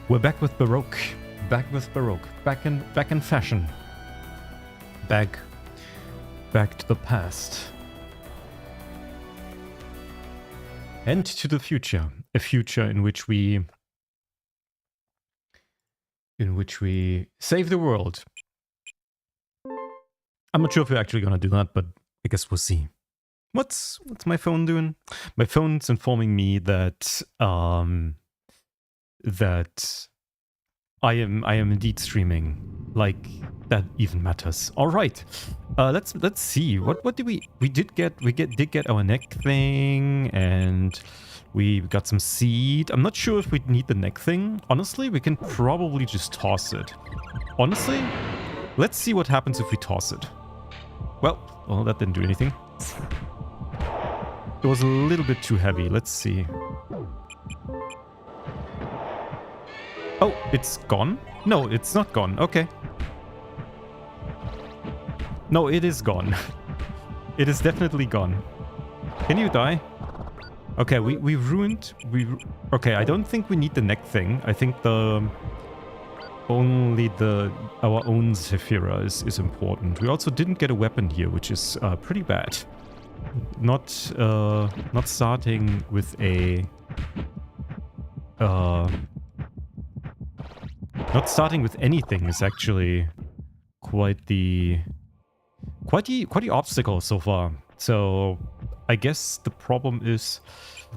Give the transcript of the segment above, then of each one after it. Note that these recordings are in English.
We're back with Baroque. Back with Baroque. Back in fashion. Back to the past. And to the future. A future in which we save the world. I'm not sure if we're actually gonna do that, but I guess we'll see. What's my phone doing? My phone's informing me that that I am indeed streaming. Like that even matters. All right, let's see. What did we did get our neck thing, and we got some seed. I'm not sure if we need the neck thing. Honestly, we can probably just toss it. Honestly, let's see what happens if we toss it. Well, that didn't do anything. It was a little bit too heavy. Let's see. Oh, it's gone? No, it's not gone. Okay. No, it is gone. It is definitely gone. Can you die? Okay, we ruined... Okay, I don't think we need the neck thing. I think our own Zephyra is important. We also didn't get a weapon here, which is pretty bad. Not starting with a... Not starting with anything is actually quite the obstacle so far. So I guess the problem is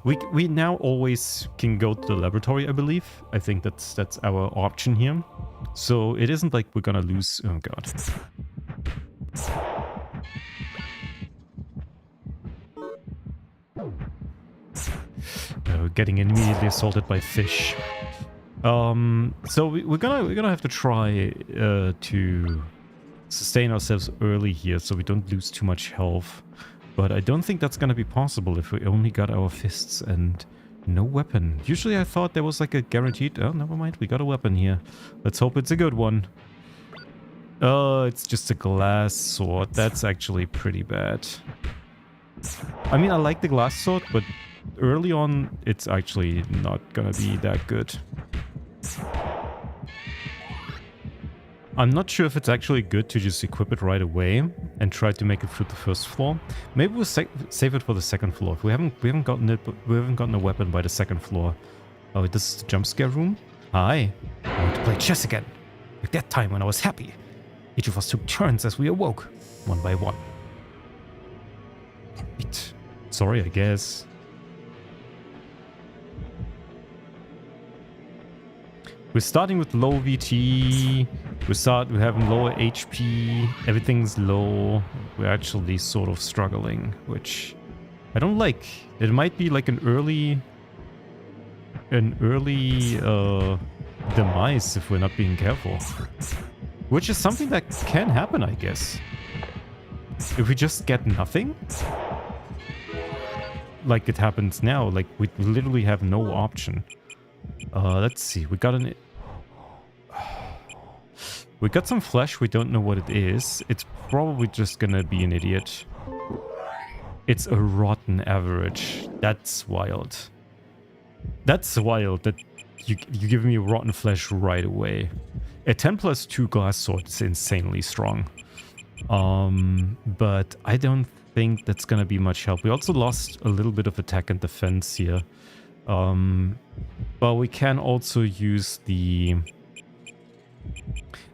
we now always can go to the laboratory, I believe. I think that's our option here. So it isn't like we're gonna lose. Oh god. Getting immediately assaulted by fish. So we're gonna have to try to sustain ourselves early here, so we don't lose too much health. But I don't think that's gonna be possible if we only got our fists and no weapon. Usually I thought there was like a guaranteed... Oh, never mind, we got a weapon here. Let's hope it's a good one. It's just a glass sword. That's actually pretty bad. I mean, I like the glass sword, but early on, it's actually not gonna be that good. I'm not sure if it's actually good to just equip it right away and try to make it through the first floor. Maybe we'll save it for the second floor. If we haven't gotten a weapon by the second floor. Oh, this is the jump scare room. Hi, I want to play chess again. Like that time when I was happy. Each of us took turns as we awoke, one by one. Wait, sorry, I guess. We're starting with low VT, we're having lower HP, everything's low. We're actually sort of struggling, which I don't like. It might be like an early demise if we're not being careful. Which is something that can happen, I guess. If we just get nothing, like it happens now, like we literally have no option. Let's see. We got some flesh. We don't know what it is. It's probably just gonna be an idiot. It's a rotten average. That's wild. That's wild that you give me rotten flesh right away. A 10+2 glass sword is insanely strong. But I don't think that's gonna be much help. We also lost a little bit of attack and defense here. But we can also use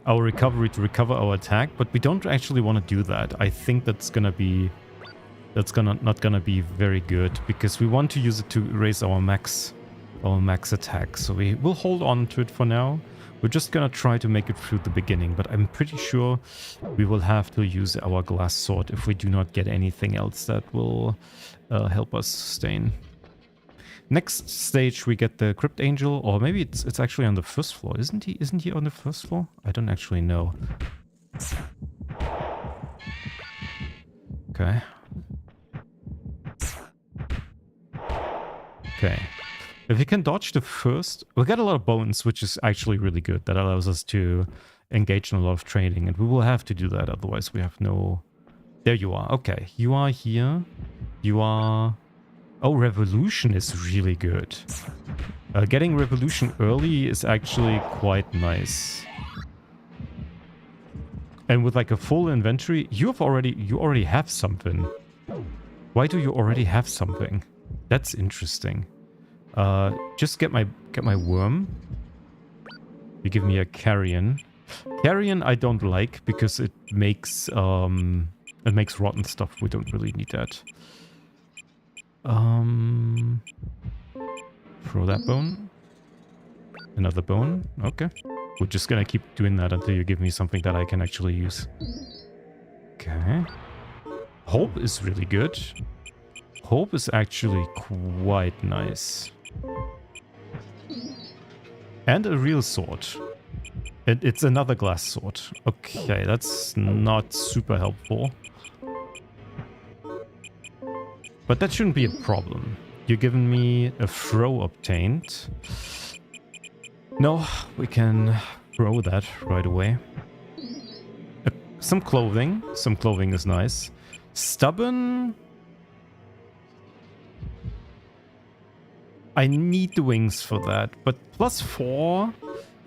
our recovery to recover our attack, but we don't actually want to do that. I think that's not gonna be very good, because we want to use it to raise our max attack. So we will hold on to it for now. We're just gonna try to make it through the beginning, but I'm pretty sure we will have to use our glass sword if we do not get anything else that will help us sustain. Next stage we get the Crypt Angel, or maybe it's actually on the first floor. Isn't he on the first floor? I don't actually know. Okay. Okay. If we can dodge the first... We'll get a lot of bones, which is actually really good. That allows us to engage in a lot of training, and we will have to do that, otherwise we have no... There you are. Okay. You are here. You are... Oh, Revolution is really good. Getting revolution early is actually quite nice. And with like a full inventory, you already have something. Why do you already have something? That's interesting. Just get my worm. You give me a carrion. Carrion I don't like because it makes rotten stuff. We don't really need that. Throw that bone. Another bone. Okay. We're just gonna keep doing that until you give me something that I can actually use. Okay. Hope is really good. Hope is actually quite nice. And a real sword. It's another glass sword. Okay, that's not super helpful. But that shouldn't be a problem. You're giving me a throw obtained. No, we can throw that right away. Some clothing. Some clothing is nice. Stubborn. I need the wings for that. But +4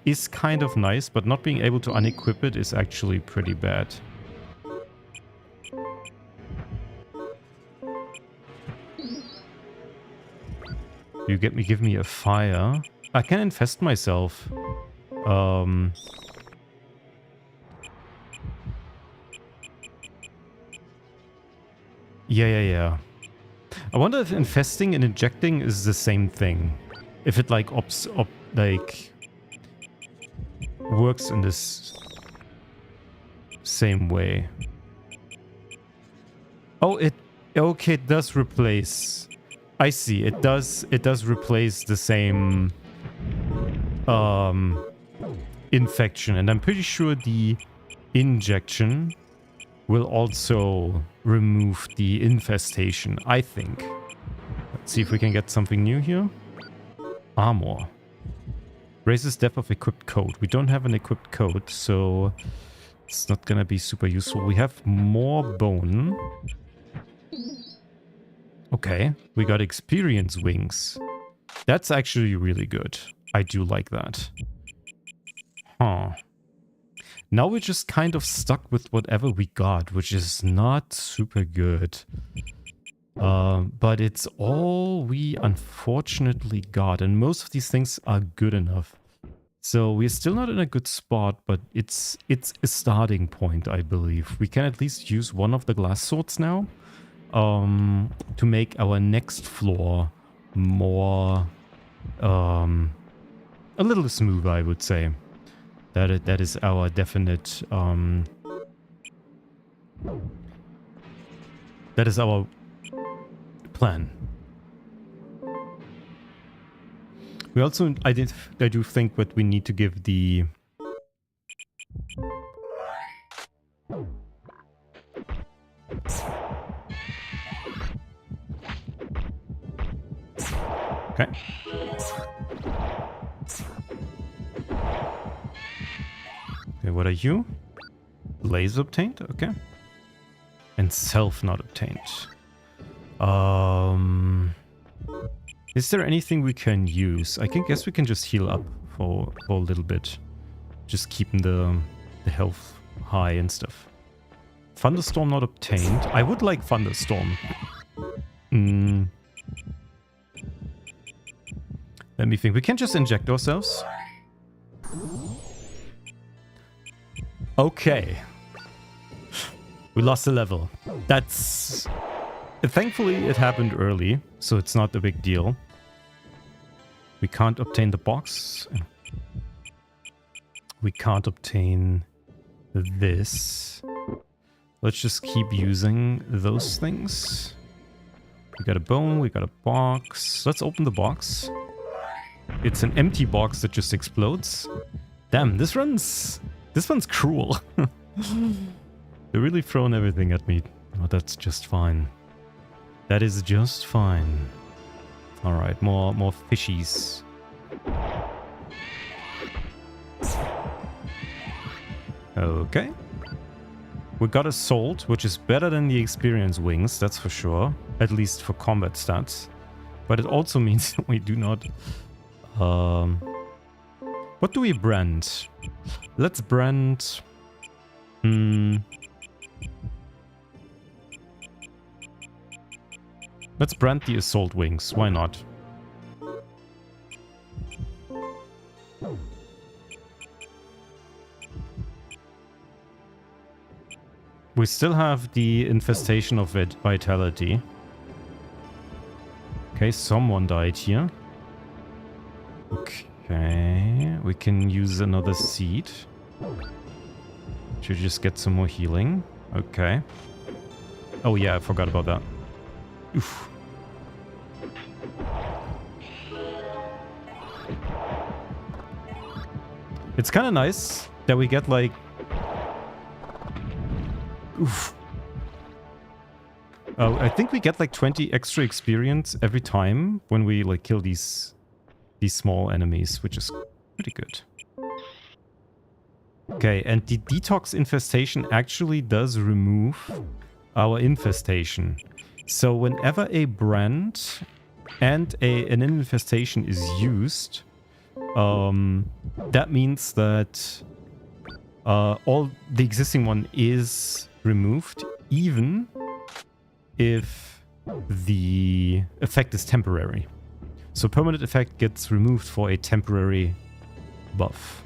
is kind of nice. But not being able to unequip it is actually pretty bad. You give me a fire. I can infest myself. Yeah. I wonder if infesting and injecting is the same thing. If it like works in this same way. Oh, okay, it does replace. I see. It does replace the same infection, and I'm pretty sure the injection will also remove the infestation, I think. Let's see if we can get something new here. Armor. Raises depth of equipped coat. We don't have an equipped coat, so it's not gonna be super useful. We have more bone. Okay, we got experience wings. That's actually really good. I do like that. Huh. Now we're just kind of stuck with whatever we got, which is not super good. But it's all we unfortunately got, and most of these things are good enough. So we're still not in a good spot, but it's a starting point, I believe. We can at least use one of the glass swords now to make our next floor more a little smoother, I would say. That is our definite that is our plan. We also I do think that we need to give the okay. Okay, what are you? Blaze obtained? Okay. And self not obtained. Is there anything we can use? I guess we can just heal up for a little bit. Just keeping the health high and stuff. Thunderstorm not obtained. I would like Thunderstorm. Let me think. We can just inject ourselves. Okay. We lost a level. That's... Thankfully, it happened early, so it's not a big deal. We can't obtain the box. We can't obtain this. Let's just keep using those things. We got a bone, we got a box. Let's open the box. It's an empty box that just explodes. Damn, this one's cruel. They're really throwing everything at me. Oh, that's just fine. That is just fine. Alright, more fishies. Okay. We got a salt, which is better than the experience wings, that's for sure. At least for combat stats. But it also means we do not What do we brand? Let's brand... Let's brand the assault wings. Why not? We still have the infestation of vitality. Okay, someone died here. Okay, we can use another seed. Should just get some more healing. Okay. Oh yeah, I forgot about that. Oof. It's kind of nice that we get like... Oof. I think we get like 20 extra experience every time when we like kill these small enemies, which is pretty good. Okay, and the detox infestation actually does remove our infestation. So whenever a brand and an infestation is used, that means that all the existing one is removed, even if the effect is temporary. So permanent effect gets removed for a temporary buff.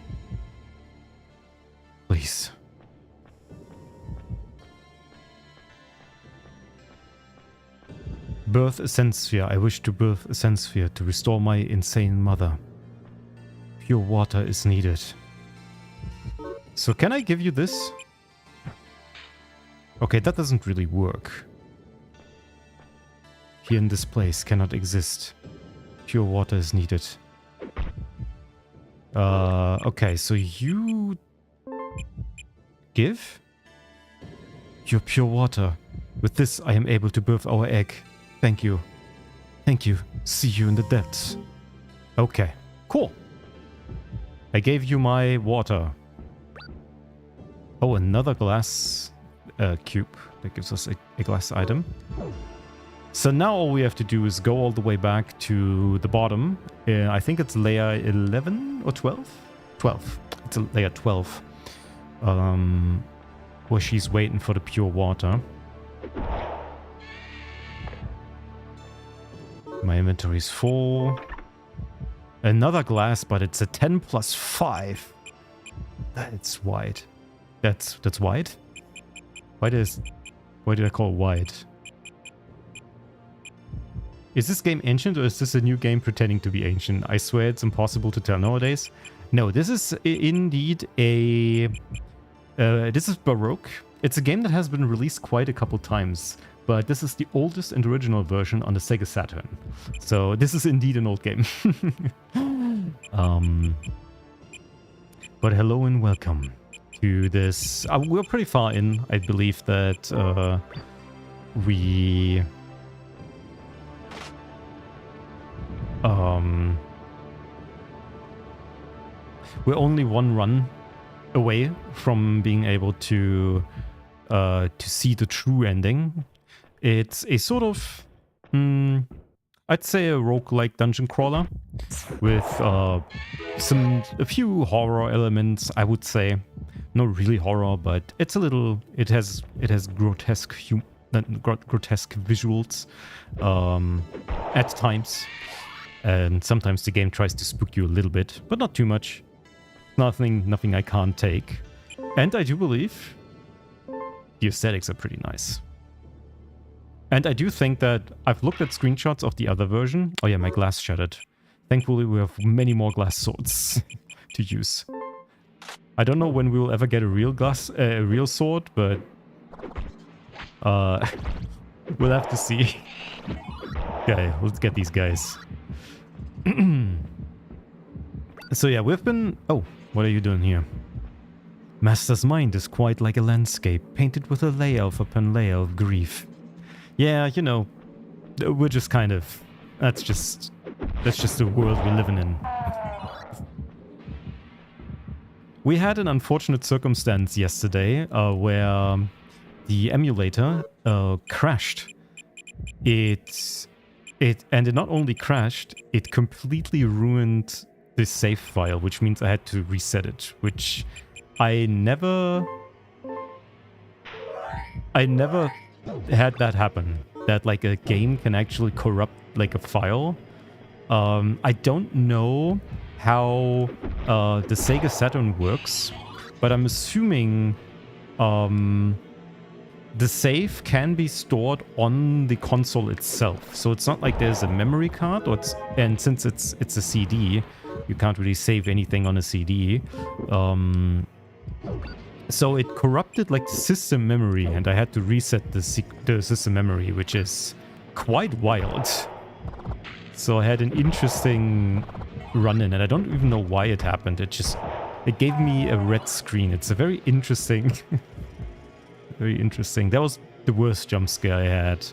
Please. Birth a sense sphere. I wish to birth a sense sphere to restore my insane mother. Pure water is needed. So can I give you this? Okay, that doesn't really work. Here in this place cannot exist. Pure water is needed. Okay, so you give your pure water. With this, I am able to birth our egg. Thank you. Thank you. See you in the depths. Okay, cool. I gave you my water. Oh, another glass cube. That gives us a glass item. So now all we have to do is go all the way back to the bottom. I think it's layer 11 or 12? 12. It's a layer 12. Where she's waiting for the pure water. My inventory is full. Another glass, but it's a 10 plus 5. That's wide. That's wide? Why did I call it wide? Is this game ancient, or is this a new game pretending to be ancient? I swear it's impossible to tell nowadays. No, this is indeed a... this is Baroque. It's a game that has been released quite a couple times, but this is the oldest and original version on the Sega Saturn. So this is indeed an old game. But hello and welcome to this... we're pretty far in. I believe that we're only one run away from being able to see the true ending. It's a sort of, I'd say a roguelike dungeon crawler with a few horror elements, I would say. Not really horror, but it's a little, it has grotesque visuals at times. And sometimes the game tries to spook you a little bit, but not too much. Nothing I can't take. And I do believe the aesthetics are pretty nice. And I do think that I've looked at screenshots of the other version. Oh yeah, my glass shattered. Thankfully, we have many more glass swords to use. I don't know when we will ever get a real sword, but we'll have to see. Okay, let's get these guys. So yeah, we've been... Oh, what are you doing here? Master's mind is quite like a landscape, painted with a layer upon layer of grief. Yeah, you know, we're just kind of... That's just the world we're living in. We had an unfortunate circumstance yesterday where the emulator crashed. It it not only crashed, it completely ruined this save file, which means I had to reset it, which I never had that happen. That like a game can actually corrupt like a file. I don't know how the Sega Saturn works, but I'm assuming the save can be stored on the console itself. So it's not like there's a memory card, and since it's a CD, you can't really save anything on a CD. So it corrupted like the system memory, and I had to reset the system memory, which is quite wild. So I had an interesting run-in, and I don't even know why it happened. It gave me a red screen. It's a very interesting... very interesting. That was the worst jump scare I had.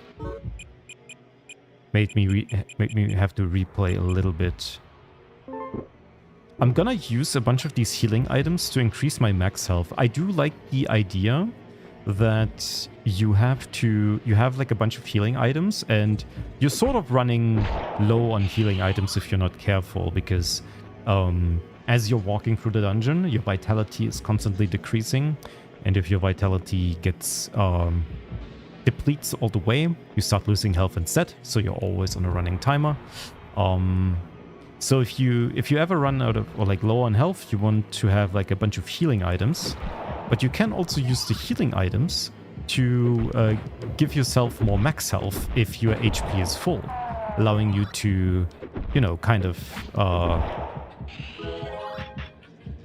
Made me have to replay a little bit. I'm gonna use a bunch of these healing items to increase my max health. I do like the idea that you have like a bunch of healing items, and you're sort of running low on healing items if you're not careful, because as you're walking through the dungeon, your vitality is constantly decreasing, and if your vitality gets depletes all the way, you start losing health instead, so you're always on a running timer. So if you ever run out of, or like low on health, you want to have like a bunch of healing items, but you can also use the healing items to give yourself more max health if your HP is full, allowing you to, you know, kind of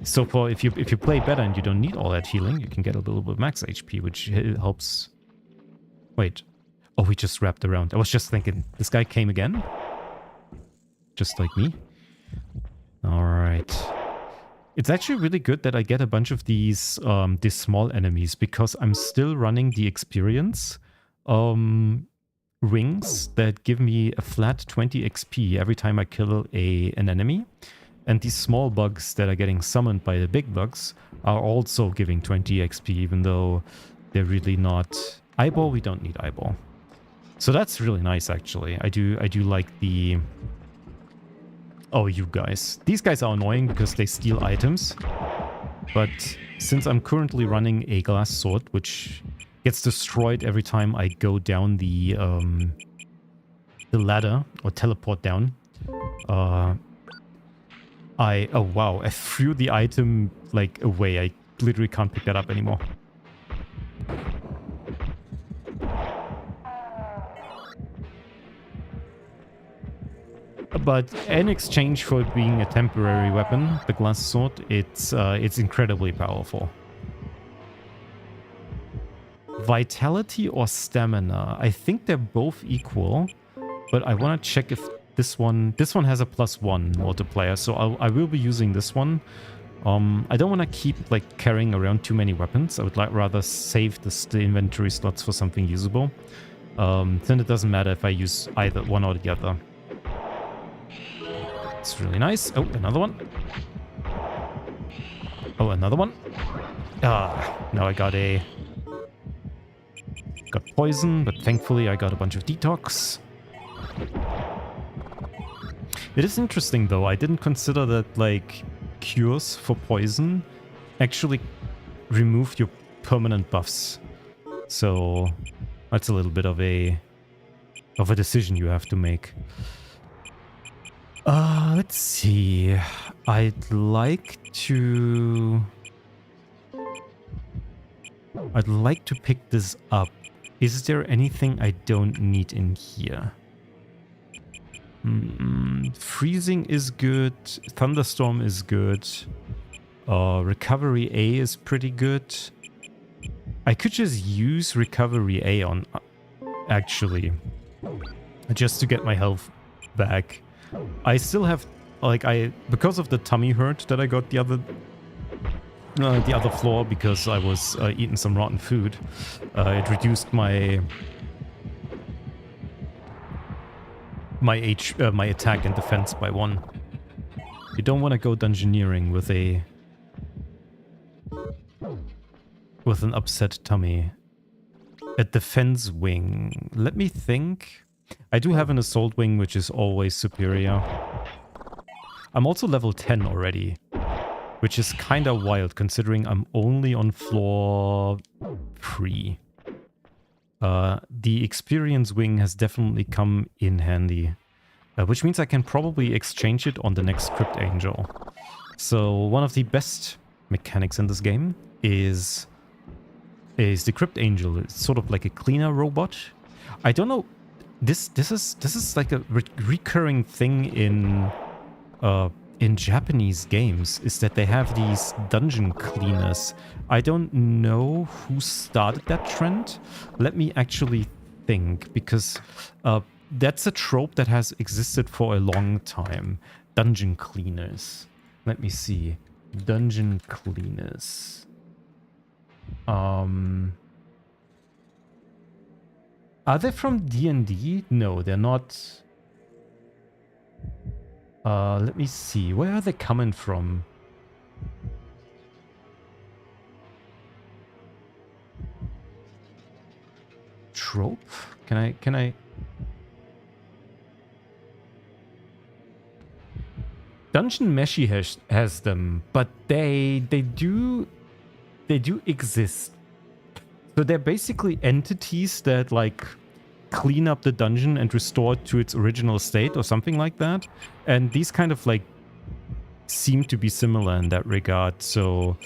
so for if you play better and you don't need all that healing, you can get a little bit of max HP, which helps. Wait. Oh, we just wrapped around. I was just thinking, this guy came again? Just like me? Alright. It's actually really good that I get a bunch of these small enemies, because I'm still running the experience rings that give me a flat 20 XP every time I kill an enemy. And these small bugs that are getting summoned by the big bugs are also giving 20 XP, even though they're really not... Eyeball, we don't need eyeball. So that's really nice, actually. I do like the... Oh, you guys. These guys are annoying because they steal items. But since I'm currently running a glass sword, which gets destroyed every time I go down the ladder or teleport down, oh wow, I threw the item like away. I literally can't pick that up anymore. But in exchange for it being a temporary weapon, the glass sword, it's incredibly powerful. Vitality or stamina? I think they're both equal, but I want to check if this one has a +1 multiplier, so I will be using this one. I don't want to keep like carrying around too many weapons. I would rather save the inventory slots for something usable. Then it doesn't matter if I use either one or the other. It's really nice. Oh, another one. Oh, another one. Now I got poison, but thankfully I got a bunch of detox. It is interesting though, I didn't consider that like cures for poison actually remove your permanent buffs. So that's a little bit of a decision you have to make. Let's see. I'd like to pick this up. Is there anything I don't need in here? Freezing is good. Thunderstorm is good. Recovery A is pretty good. I could just use Recovery A on, actually, just to get my health back. I still have, like, because of the tummy hurt that I got the other floor, because I was eating some rotten food, it reduced my attack and defense by 1. You don't want to go dungeoneering with an upset tummy. A defense wing. Let me think. I do have an assault wing, which is always superior. I'm also level 10 already, which is kind of wild considering I'm only on floor 3. The experience wing has definitely come in handy, which means I can probably exchange it on the next Crypt Angel. So one of the best mechanics in this game is the Crypt Angel. It's sort of like a cleaner robot. I don't know. This is like a recurring thing in Japanese games, is that they have these dungeon cleaners. I don't know who started that trend. Let me actually think, because that's a trope that has existed for a long time. Dungeon cleaners. Let me see. Dungeon cleaners. Are they from D&D? No, they're not. Let me see. Where are they coming from? Trope? Can I? Dungeon Meshi has them, but they do exist. So they're basically entities that like clean up the dungeon and restore it to its original state or something like that. And these kind of like seem to be similar in that regard. So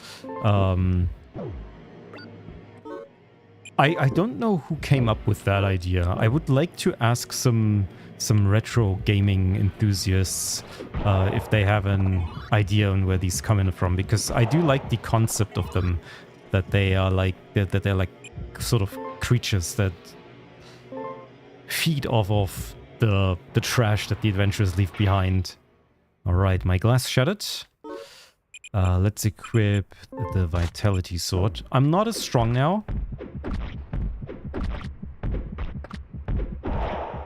I don't know who came up with that idea. I would like to ask some retro gaming enthusiasts if they have an idea on where these come in from, because I do like the concept of them, that they are like that they're like sort of creatures that feed off of the trash that the adventurers leave behind. All right, my glass shattered. Let's equip the vitality sword. I'm not as strong now.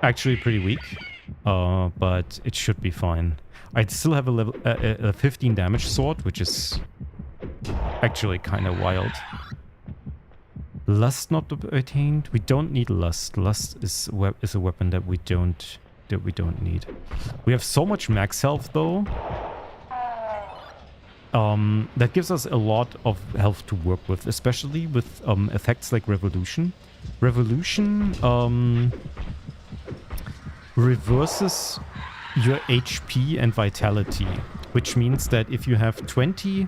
Actually pretty weak, but it should be fine. I still have a 15 damage sword, which is actually kind of wild. Lust not attained. We don't need lust. Lust is a weapon that we don't need. We have so much max health though. That gives us a lot of health to work with, especially with effects like Revolution. Revolution reverses your HP and vitality, which means that if you have 20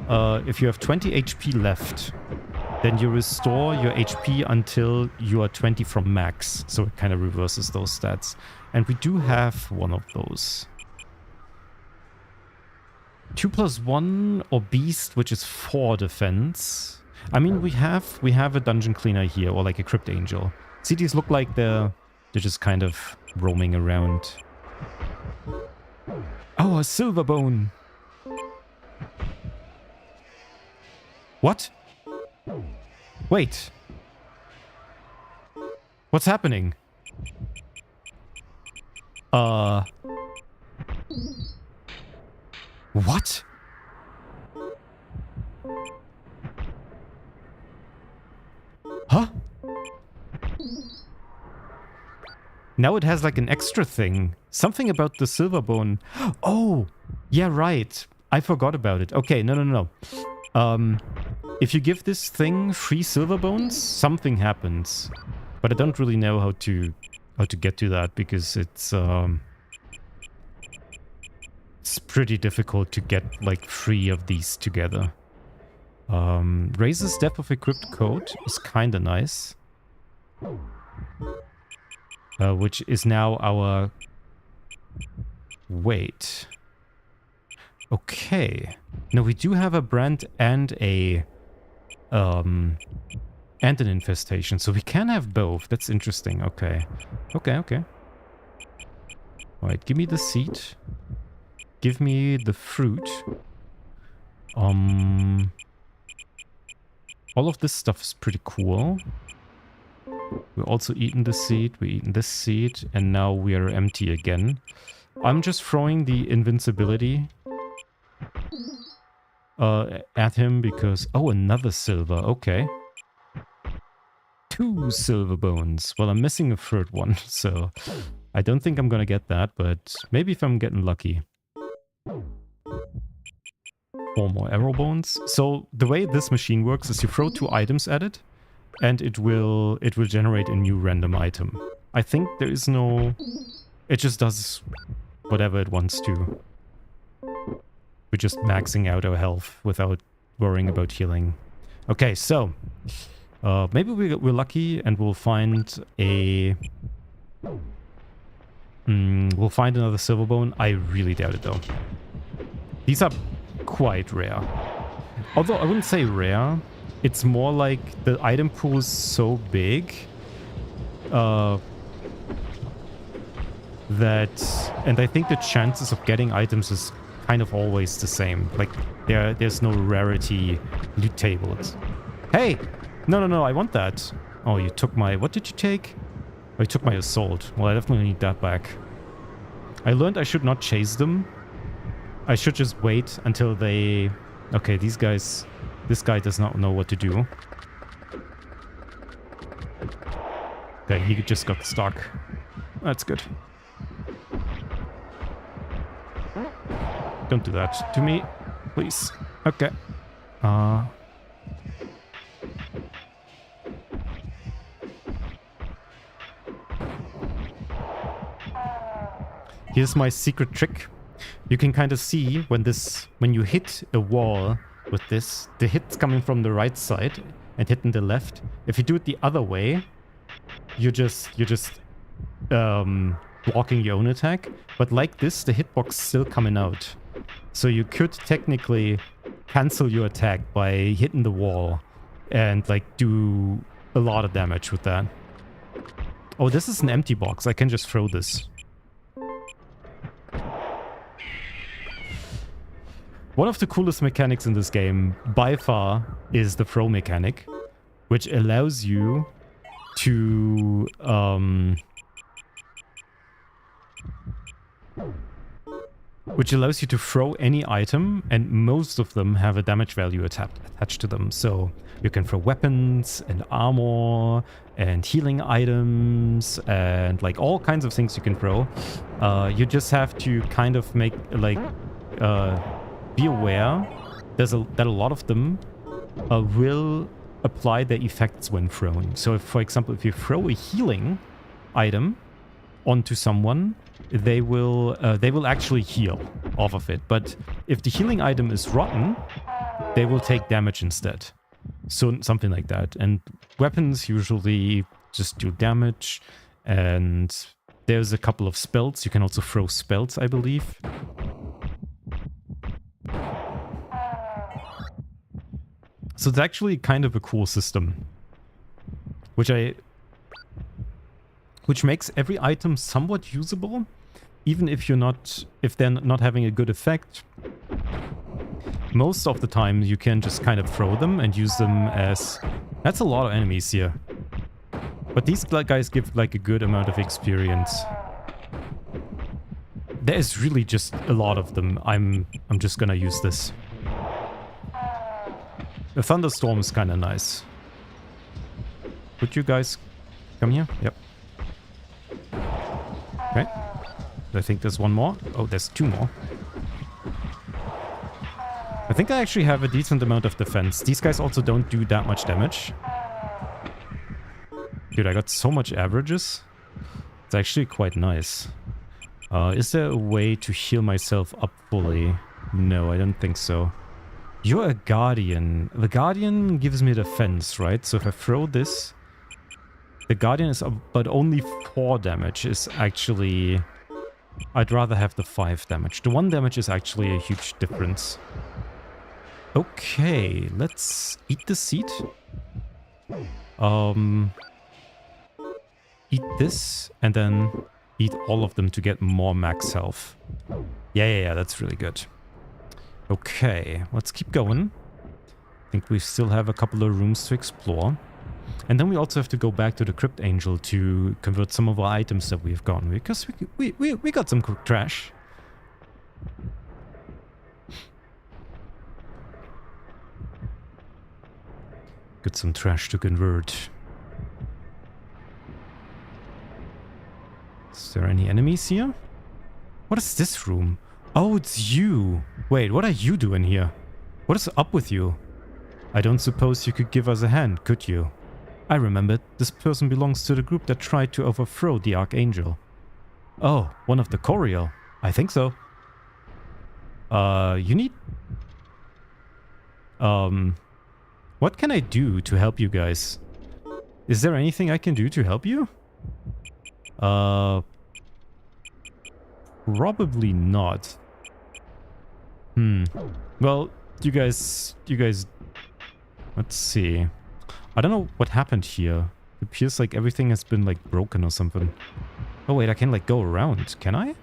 HP left, then you restore your HP until you are 20 from max. So it kind of reverses those stats. And we do have one of those. 2+1 or beast, which is 4 defense. I mean, we have a dungeon cleaner here, or like a crypt angel. See, these look like they're just kind of roaming around. Oh, a silver bone. What? Wait. What's happening? What? Huh? Now it has like an extra thing. Something about the silver bone. Oh, yeah, right. I forgot about it. Okay, no. If you give this thing 3 silver bones, something happens. But I don't really know how to get to that, because it's pretty difficult to get like 3 of these together. Raises depth of equipped code is kind of nice. Which is now our... Wait. Okay. No, we do have a brand and a... and an infestation, so we can have both. That's interesting. Okay. Okay. Alright, give me the seed. Give me the fruit. All of this stuff is pretty cool. We're also eating the seed, we're eating this seed, and now we are empty again. I'm just throwing the invincibility at him because... Oh, another silver, okay. 2 silver bones. Well, I'm missing a third one, so I don't think I'm gonna get that, but maybe if I'm getting lucky. 4 more arrow bones. So the way this machine works is you throw 2 items at it, and it will generate a new random item. I think there is no... It just does whatever it wants to. We're just maxing out our health without worrying about healing. Okay, so... maybe we're lucky and we'll find a... we'll find another silver bone. I really doubt it though. These are quite rare. Although I wouldn't say rare. It's more like the item pool is so big that... And I think the chances of getting items is kind of always the same. Like, there's no rarity loot tables. Hey! No, I want that. Oh, you took my... What did you take? Oh, you took my assault. Well, I definitely need that back. I learned I should not chase them. I should just wait until they... Okay, these guys... This guy does not know what to do. Okay, he just got stuck. That's good. Don't do that to me, please. Okay. Here's my secret trick. You can kind of see when you hit a wall with this, the hit's coming from the right side and hitting the left. If you do it the other way, you're just blocking your own attack. But like this, the hitbox still coming out. So you could technically cancel your attack by hitting the wall and like do a lot of damage with that. Oh, this is an empty box. I can just throw this. One of the coolest mechanics in this game, by far, is the throw mechanic, which allows you to... throw any item, and most of them have a damage value attached to them. So you can throw weapons and armor and healing items and like all kinds of things you can throw. You just have to kind of make like... be aware that a lot of them will apply their effects when thrown. So if, for example, if you throw a healing item onto someone, they will actually heal off of it. But if the healing item is rotten, they will take damage instead. So something like that. And weapons usually just do damage. And there's a couple of spells. You can also throw spells, I believe. So it's actually kind of a cool system, which makes every item somewhat usable, even if they're not having a good effect. Most of the time you can just kind of throw them and use them as... That's a lot of enemies here. But these guys give like a good amount of experience. There's really just a lot of them. I'm just gonna use this. The thunderstorm is kind of nice. Would you guys come here? Yep. Okay. I think there's one more. Oh, there's 2 more. I think I actually have a decent amount of defense. These guys also don't do that much damage. Dude, I got so much averages. It's actually quite nice. Is there a way to heal myself up fully? No, I don't think so. You're a guardian. The guardian gives me defense, right? So if I throw this, the guardian is up, but only 4 damage is actually... I'd rather have the 5 damage. The 1 damage is actually a huge difference. Okay, let's eat the seed. Eat this and then eat all of them to get more max health. Yeah, that's really good. Okay, let's keep going. I think we still have a couple of rooms to explore. And then we also have to go back to the Crypt Angel to convert some of our items that we've gotten. Because we got some trash. Got some trash to convert. Is there any enemies here? What is this room? Oh, it's you. Wait, what are you doing here? What is up with you? I don't suppose you could give us a hand, could you? I remembered. This person belongs to the group that tried to overthrow the Archangel. Oh, one of the Coriel. I think so. You need... What can I do to help you guys? Is there anything I can do to help you? Probably not. Well, you guys, let's see. I don't know what happened here. It appears like everything has been like broken or something. Oh wait, I can like go around, can I?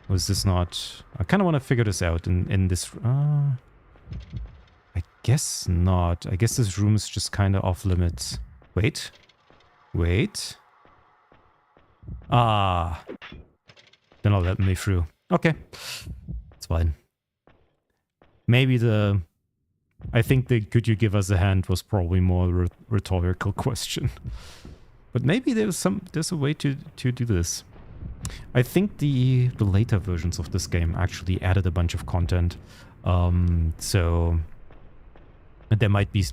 Or is this not... I kind of want to figure this out in this... I guess not. I guess this room is just kind of off limits. Wait. Wait. Ah. They're not letting me through. Okay. It's fine. Maybe the... I think the could you give us a hand was probably more a rhetorical question. But maybe there's a way to do this. I think the later versions of this game actually added a bunch of content. So there might be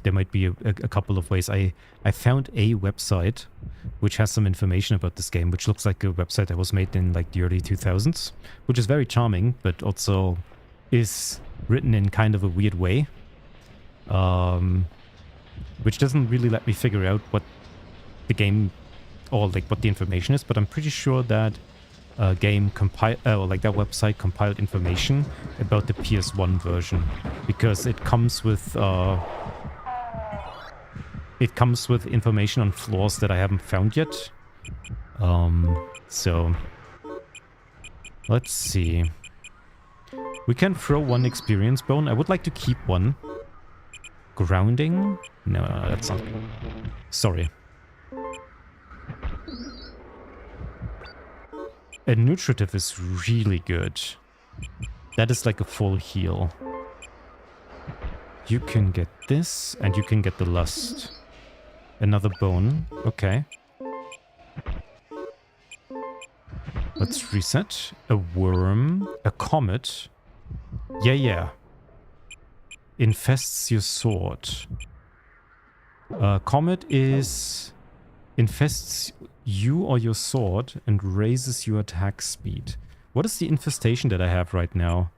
a couple of ways. I found a website which has some information about this game, which looks like a website that was made in like the early 2000s, which is very charming, but also is written in kind of a weird way. Which doesn't really let me figure out what the game or like what the information is, but I'm pretty sure that game like that website compiled information about the PS1 version, because it comes with information on floors that I haven't found yet. So let's see. We can throw one experience bone. I would like to keep one. Grounding? No, that's not... Sorry. A nutritive is really good. That is like a full heal. You can get this, and you can get the lust. Another bone. Okay. Let's reset. A worm. A comet. Yeah. Infests your sword. Comet is... infests you or your sword and raises your attack speed. What is the infestation that I have right now?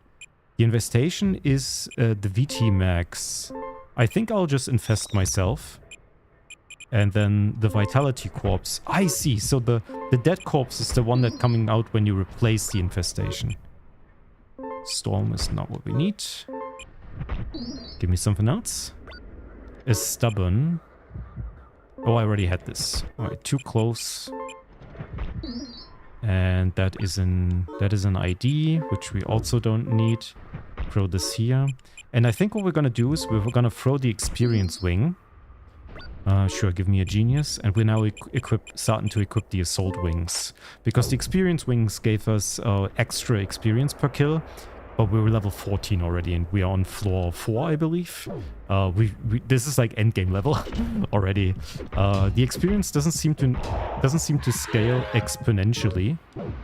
The infestation is the VT max. I think I'll just infest myself. And then the vitality corpse. I see. So the dead corpse is the one that's coming out when you replace the infestation. Storm is not what we need. Give me something else. A stubborn. Oh, I already had this. Alright, too close. And that is an ID, which we also don't need. Throw this here. And I think what we're gonna do is we're gonna throw the experience wing. Sure, give me a genius. And we're now starting to equip the assault wings. Because the experience wings gave us extra experience per kill. But we were level 14 already, and we are on floor 4, I believe. This is like endgame level already. The experience doesn't seem to scale exponentially,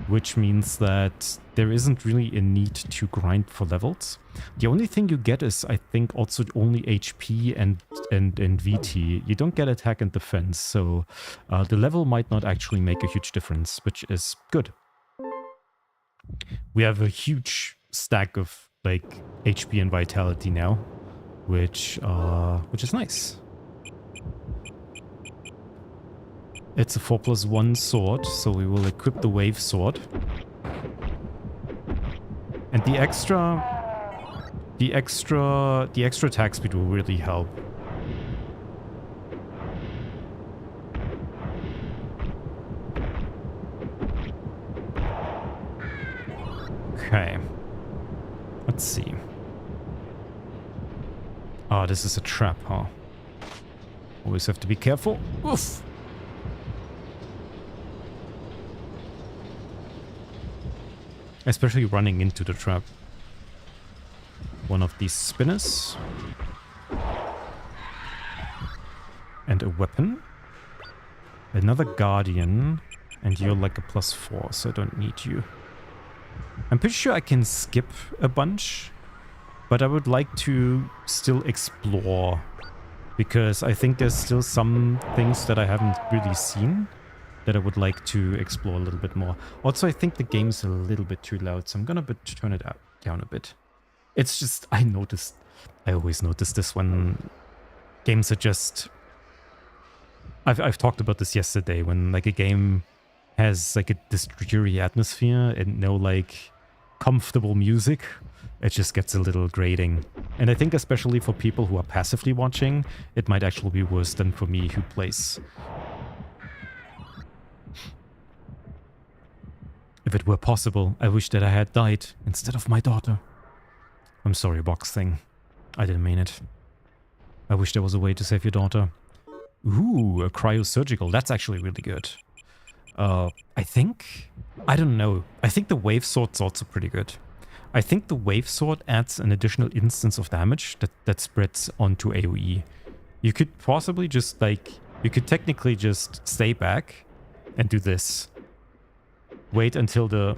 which means that there isn't really a need to grind for levels. The only thing you get is, I think, also only HP and VT. You don't get attack and defense, so the level might not actually make a huge difference, which is good. We have a huge stack of like HP and vitality now, which is nice. It's a 4+1 sword, so we will equip the wave sword. And the extra attack speed will really help. Okay. Let's see. Oh, this is a trap, huh? Always have to be careful. Oof! Especially running into the trap. One of these spinners. And a weapon. Another guardian. And you're like a +4, so I don't need you. I'm pretty sure I can skip a bunch, but I would like to still explore, because I think there's still some things that I haven't really seen that I would like to explore a little bit more. Also, I think the game's a little bit too loud, so I'm gonna turn it down a bit. It's just, I always notice this when games are just... I've talked about this yesterday, when like a game has like this dreary atmosphere and no like comfortable music, it just gets a little grating. And I think especially for people who are passively watching, it might actually be worse than for me who plays. If it were possible, I wish that I had died instead of my daughter. I'm sorry, box thing. I didn't mean it. I wish there was a way to save your daughter. Ooh, a cryosurgical. That's actually really good. I think... I don't know. I think the wave sword's also pretty good. I think the wave sword adds an additional instance of damage that spreads onto AoE. You could possibly just like... You could technically just stay back and do this. Wait until the...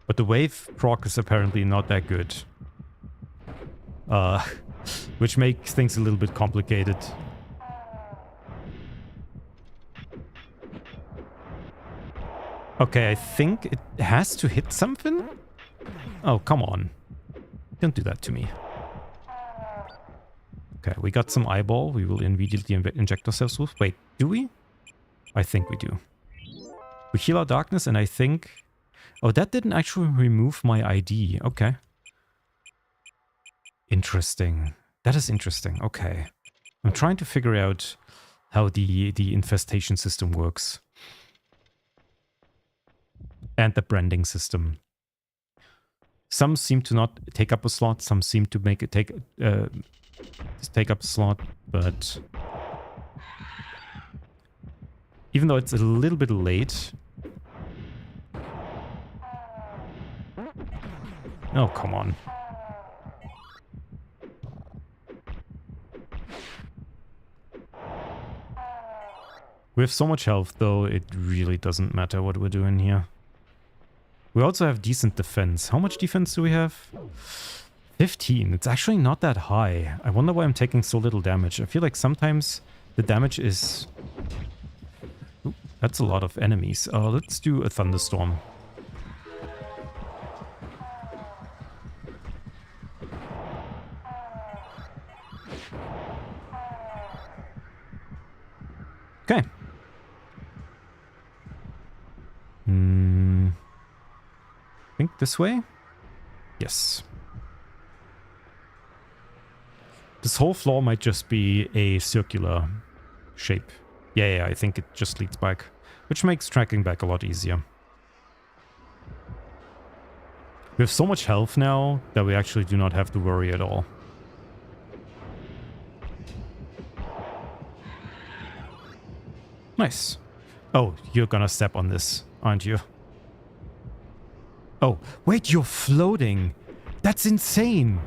But the wave proc is apparently not that good. Which makes things a little bit complicated. Okay, I think it has to hit something? Oh, come on. Don't do that to me. Okay, we got some eyeball. We will immediately inject ourselves with. Wait, do we? I think we do. We heal our darkness, and I think... Oh, that didn't actually remove my ID. Okay. Interesting. That is interesting. Okay. I'm trying to figure out how the infestation system works. And the branding system. Some seem to not take up a slot. Some seem to make it take up a slot. But even though it's a little bit late... Oh, come on. We have so much health, though, it really doesn't matter what we're doing here. We also have decent defense. How much defense do we have? 15. It's actually not that high. I wonder why I'm taking so little damage. I feel like sometimes the damage is... Ooh, that's a lot of enemies. Let's do a thunderstorm. Okay. I think this way? Yes. This whole floor might just be a circular shape. Yeah, I think it just leads back, which makes tracking back a lot easier. We have so much health now that we actually do not have to worry at all. Nice. Oh, you're gonna step on this, aren't you? Oh, wait, you're floating. That's insane.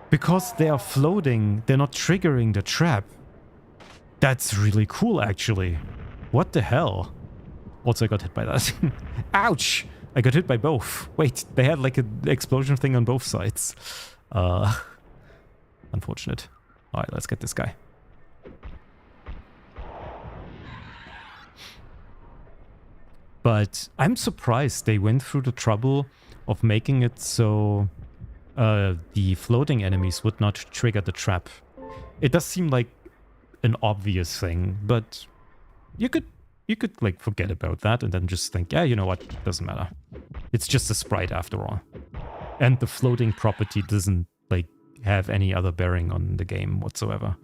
Because they are floating, they're not triggering the trap. That's really cool, actually. What the hell? Also, I got hit by that. Ouch! I got hit by both. Wait, they had like an explosion thing on both sides. Unfortunate. Alright, let's get this guy. But I'm surprised they went through the trouble of making it so the floating enemies would not trigger the trap. It does seem like an obvious thing, but you could like forget about that and then just think, yeah, you know what, doesn't matter. It's just a sprite after all. And the floating property doesn't like have any other bearing on the game whatsoever.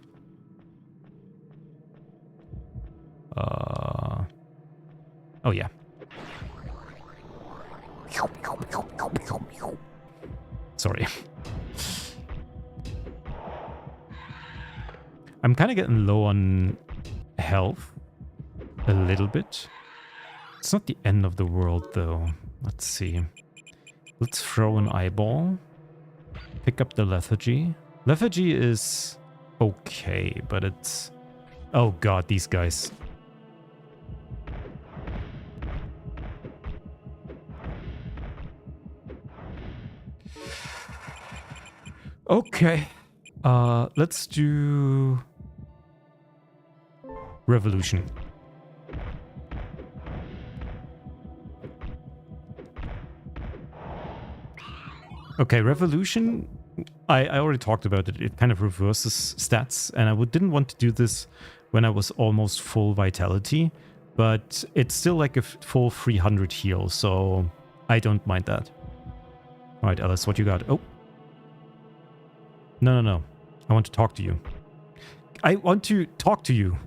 Oh yeah. Sorry. I'm kind of getting low on health. A little bit. It's not the end of the world, though. Let's see. Let's throw an eyeball. Pick up the lethargy. Lethargy is okay, but it's... Oh god, these guys. Okay. Let's do... Revolution. Okay, Revolution, I already talked about it. It kind of reverses stats, and I didn't want to do this when I was almost full vitality, but it's still like a full 300 heal, so I don't mind that. All right, Alice, what you got? Oh. No. I want to talk to you. I want to talk to you.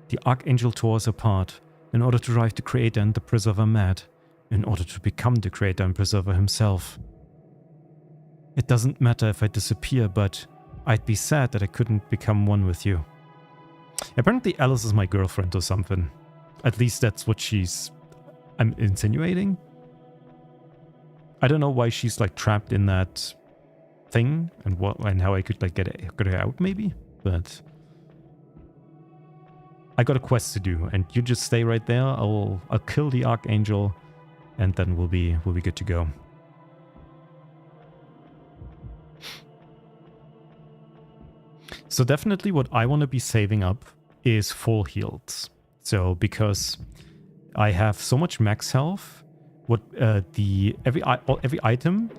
The Archangel tore us apart in order to drive the Creator and the Preserver mad, in order to become the Creator and Preserver himself. It doesn't matter if I disappear, but I'd be sad that I couldn't become one with you. Apparently Alice is my girlfriend or something. At least that's what I'm insinuating. I don't know why she's like trapped in that thing and how I could like get her out maybe, but I got a quest to do, and you just stay right there. I'll kill the Archangel, and then we'll be good to go. So definitely what I want to be saving up is full heals. So because I have so much max health, every item,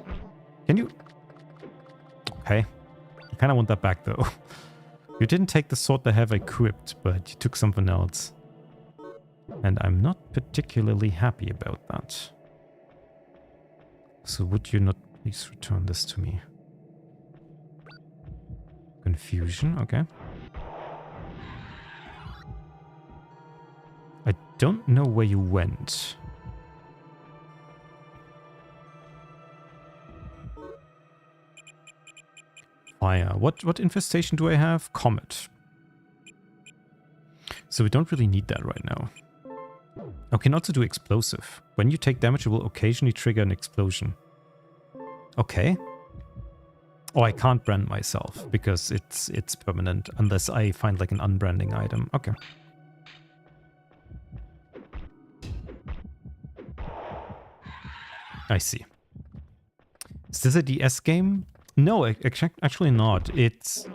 can you? Okay, I kind of want that back though. You didn't take the sword I have equipped, but you took something else, and I'm not particularly happy about that. So would you not please return this to me? Confusion, okay. I don't know where you went. Fire. What infestation do I have? Comet. So we don't really need that right now. I can also do explosive. When you take damage, it will occasionally trigger an explosion. Okay. Oh, I can't brand myself because it's permanent unless I find like an unbranding item. Okay. I see. Is this a DS game? No, actually not. It's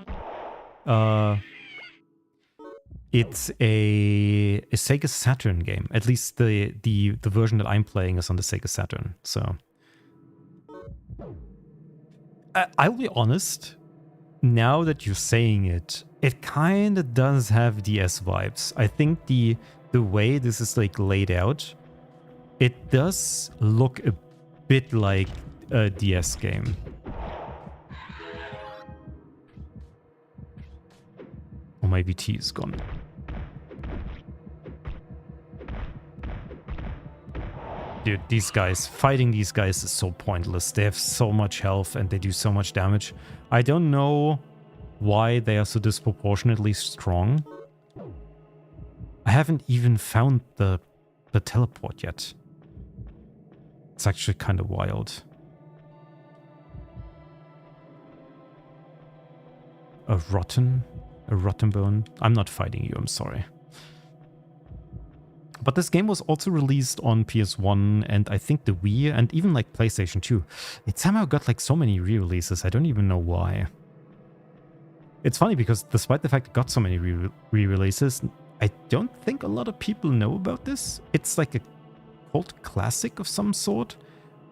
a Sega Saturn game. At least the version that I'm playing is on the Sega Saturn. So I'll be honest, now that you're saying it, it kind of does have DS vibes. I think the way this is like laid out, it does look a bit like a DS game. Oh, my VT is gone. Dude, fighting these guys is so pointless. They have so much health and they do so much damage. I don't know why they are so disproportionately strong. I haven't even found the teleport yet. It's actually kind of wild. A rotten bone. I'm not fighting you, I'm sorry. But this game was also released on PS1 and I think the Wii and even like PlayStation 2. It somehow got like so many re-releases. I don't even know why. It's funny because despite the fact it got so many re-releases, I don't think a lot of people know about this. It's like a cult classic of some sort,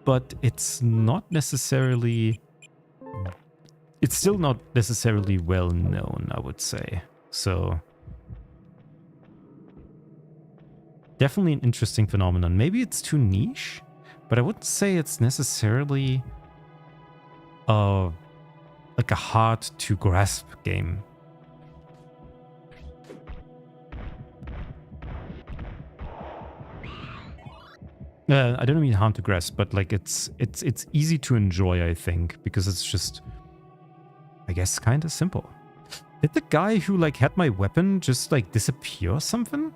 but it's not necessarily... It's still not necessarily well known, I would say. So... Definitely an interesting phenomenon. Maybe it's too niche, but I wouldn't say it's necessarily like a hard to grasp game. I don't mean hard to grasp, but like it's easy to enjoy, I think, because it's just, I guess, kind of simple. Did the guy who like had my weapon just like disappear or something?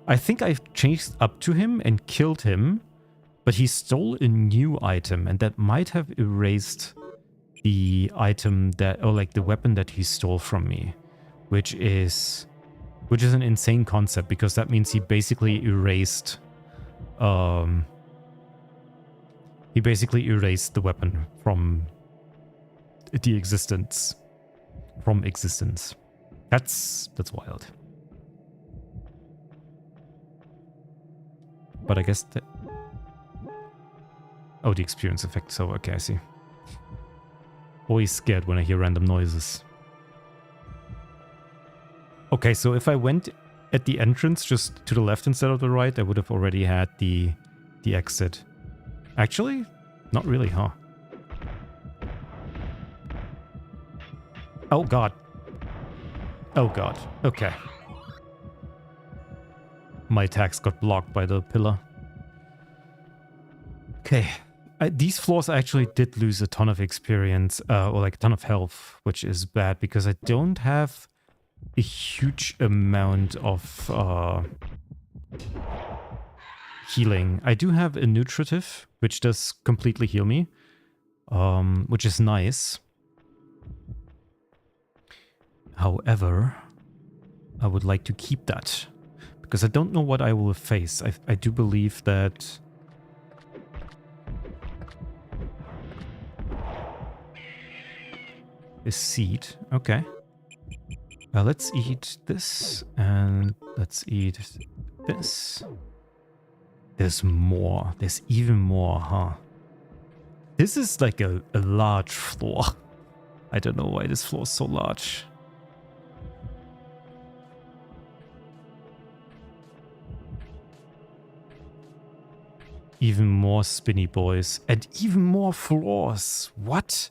I think I chased up to him and killed him, But he stole a new item, and that might have erased the item that, or like the weapon that he stole from me, which is an insane concept, because that means he basically erased the weapon from the existence. That's wild. But I guess that... Oh, the experience effect. So, okay, I see. Always scared when I hear random noises. Okay, so if I went at the entrance just to the left instead of the right, I would have already had the exit. Actually, not really, huh? Oh god. Oh god. Okay. My attacks got blocked by the pillar. Okay. These floors actually did lose a ton of experience, or like a ton of health, which is bad because I don't have a huge amount of healing. I do have a nutritive, which does completely heal me, which is nice. However, I would like to keep that because I don't know what I will face. I do believe that... A seed. Okay. Let's eat this and let's eat this. There's more. There's even more, huh? This is like a large floor. I don't know why this floor is so large. Even more spinny boys and even more floors. What?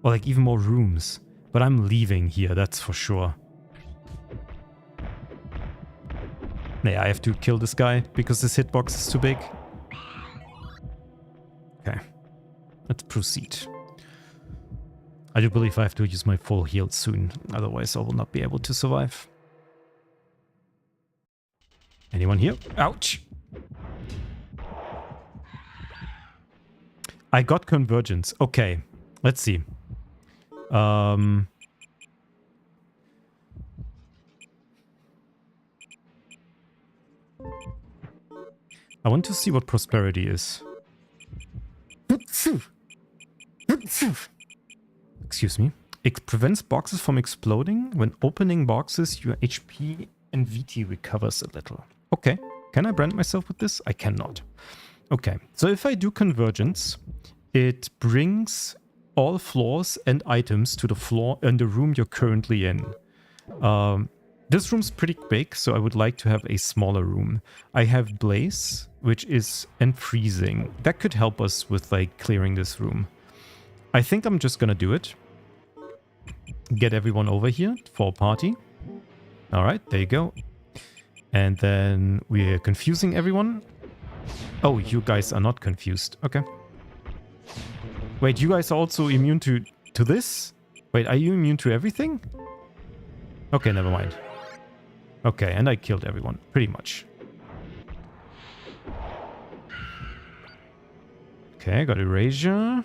Or like even more rooms. But I'm leaving here, that's for sure. Yeah, I have to kill this guy because this hitbox is too big. Okay. Let's proceed. I do believe I have to use my full heal soon. Otherwise I will not be able to survive. Anyone here? Ouch! I got convergence. Okay. Let's see. I want to see what prosperity is. Excuse me. It prevents boxes from exploding. When opening boxes, your HP and VT recovers a little. Okay. Can I brand myself with this? I cannot. Okay. So if I do convergence, it brings all floors and items to the floor and the room you're currently in. This room's pretty big, so I would like to have a smaller room. I have Blaze, which is, and Freezing. That could help us with like clearing this room. I think I'm just gonna do it. Get everyone over here for a party. Alright, there you go. And then we're confusing everyone. Oh, you guys are not confused. Okay. Wait, you guys are also immune to this? Wait, are you immune to everything? Okay, never mind. Okay, and I killed everyone, pretty much. Okay, I got Erasure.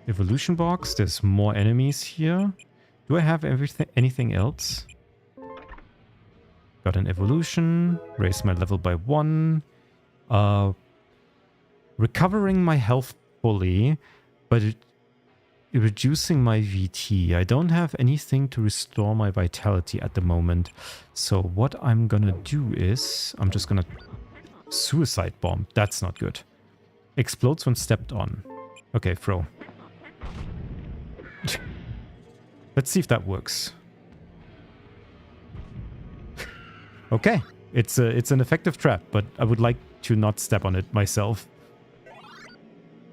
Evolution box, there's more enemies here. Do I have anything else? Got an evolution, raise my level by 1. Recovering my health fully, but reducing my VT. I don't have anything to restore my vitality at the moment. So what I'm gonna do is, I'm just gonna suicide bomb. That's not good. Explodes when stepped on. Okay, throw. Let's see if that works. Okay, it's an effective trap, but I would like to not step on it myself.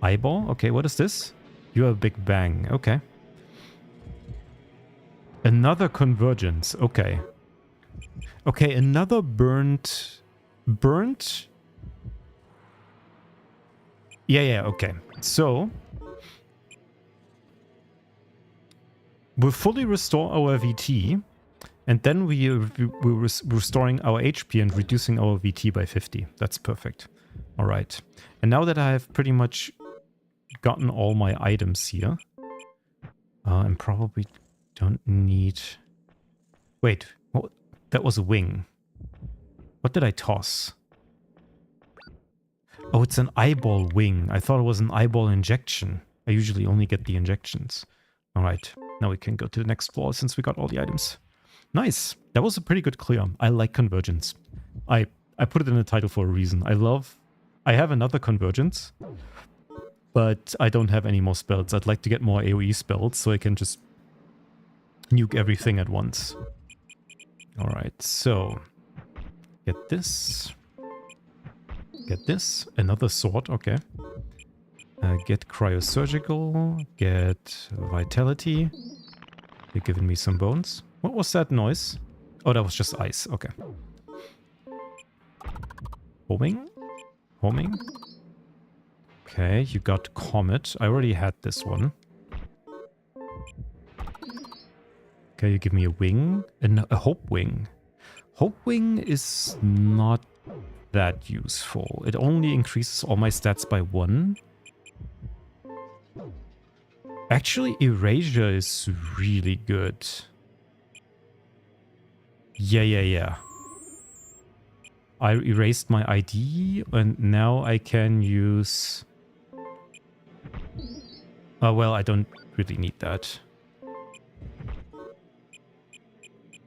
Eyeball? Okay, what is this? You're a big bang. Okay. Another convergence. Okay. Okay, another burnt... Burnt? Yeah, okay. So... we'll fully restore our VT, And then we're restoring our HP and reducing our VT by 50. That's perfect. All right. And now that I have pretty much gotten all my items here, and probably don't need... Wait, what? That was a wing. What did I toss? Oh, it's an eyeball wing. I thought it was an eyeball injection. I usually only get the injections. All right, now we can go to the next floor since we got all the items. Nice. That was a pretty good clear. I like convergence. I put it in the title for a reason. I have another convergence, but I don't have any more spells. I'd like to get more AoE spells so I can just nuke everything at once. All right, so get this. Get this. Another sword, okay. Get cryosurgical. Get vitality. You're giving me some bones. What was that noise? Oh, that was just ice. Okay. Homing? Homing? Okay, you got Comet. I already had this one. Okay, you give me a wing. A Hope Wing. Hope Wing is not that useful. It only increases all my stats by 1. Actually, Erasure is really good. Yeah. I erased my ID and now I can use... Oh, well, I don't really need that.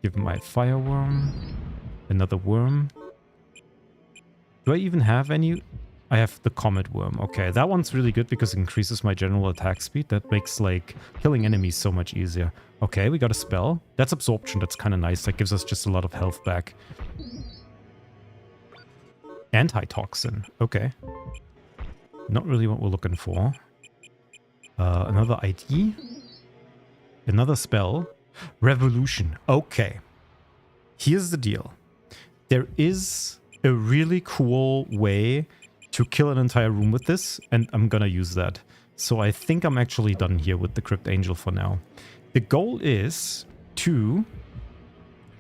Give my fireworm. Another worm. Do I even have any? I have the comet worm. Okay, that one's really good because it increases my general attack speed. That makes, like, killing enemies so much easier. Okay, we got a spell. That's absorption. That's kind of nice. That gives us just a lot of health back. Antitoxin. Okay. Not really what we're looking for. Another ID. Another spell. Revolution. Okay. Here's the deal. There is a really cool way to kill an entire room with this, and I'm gonna use that. So I think I'm actually done here with the Crypt Angel for now. The goal is to...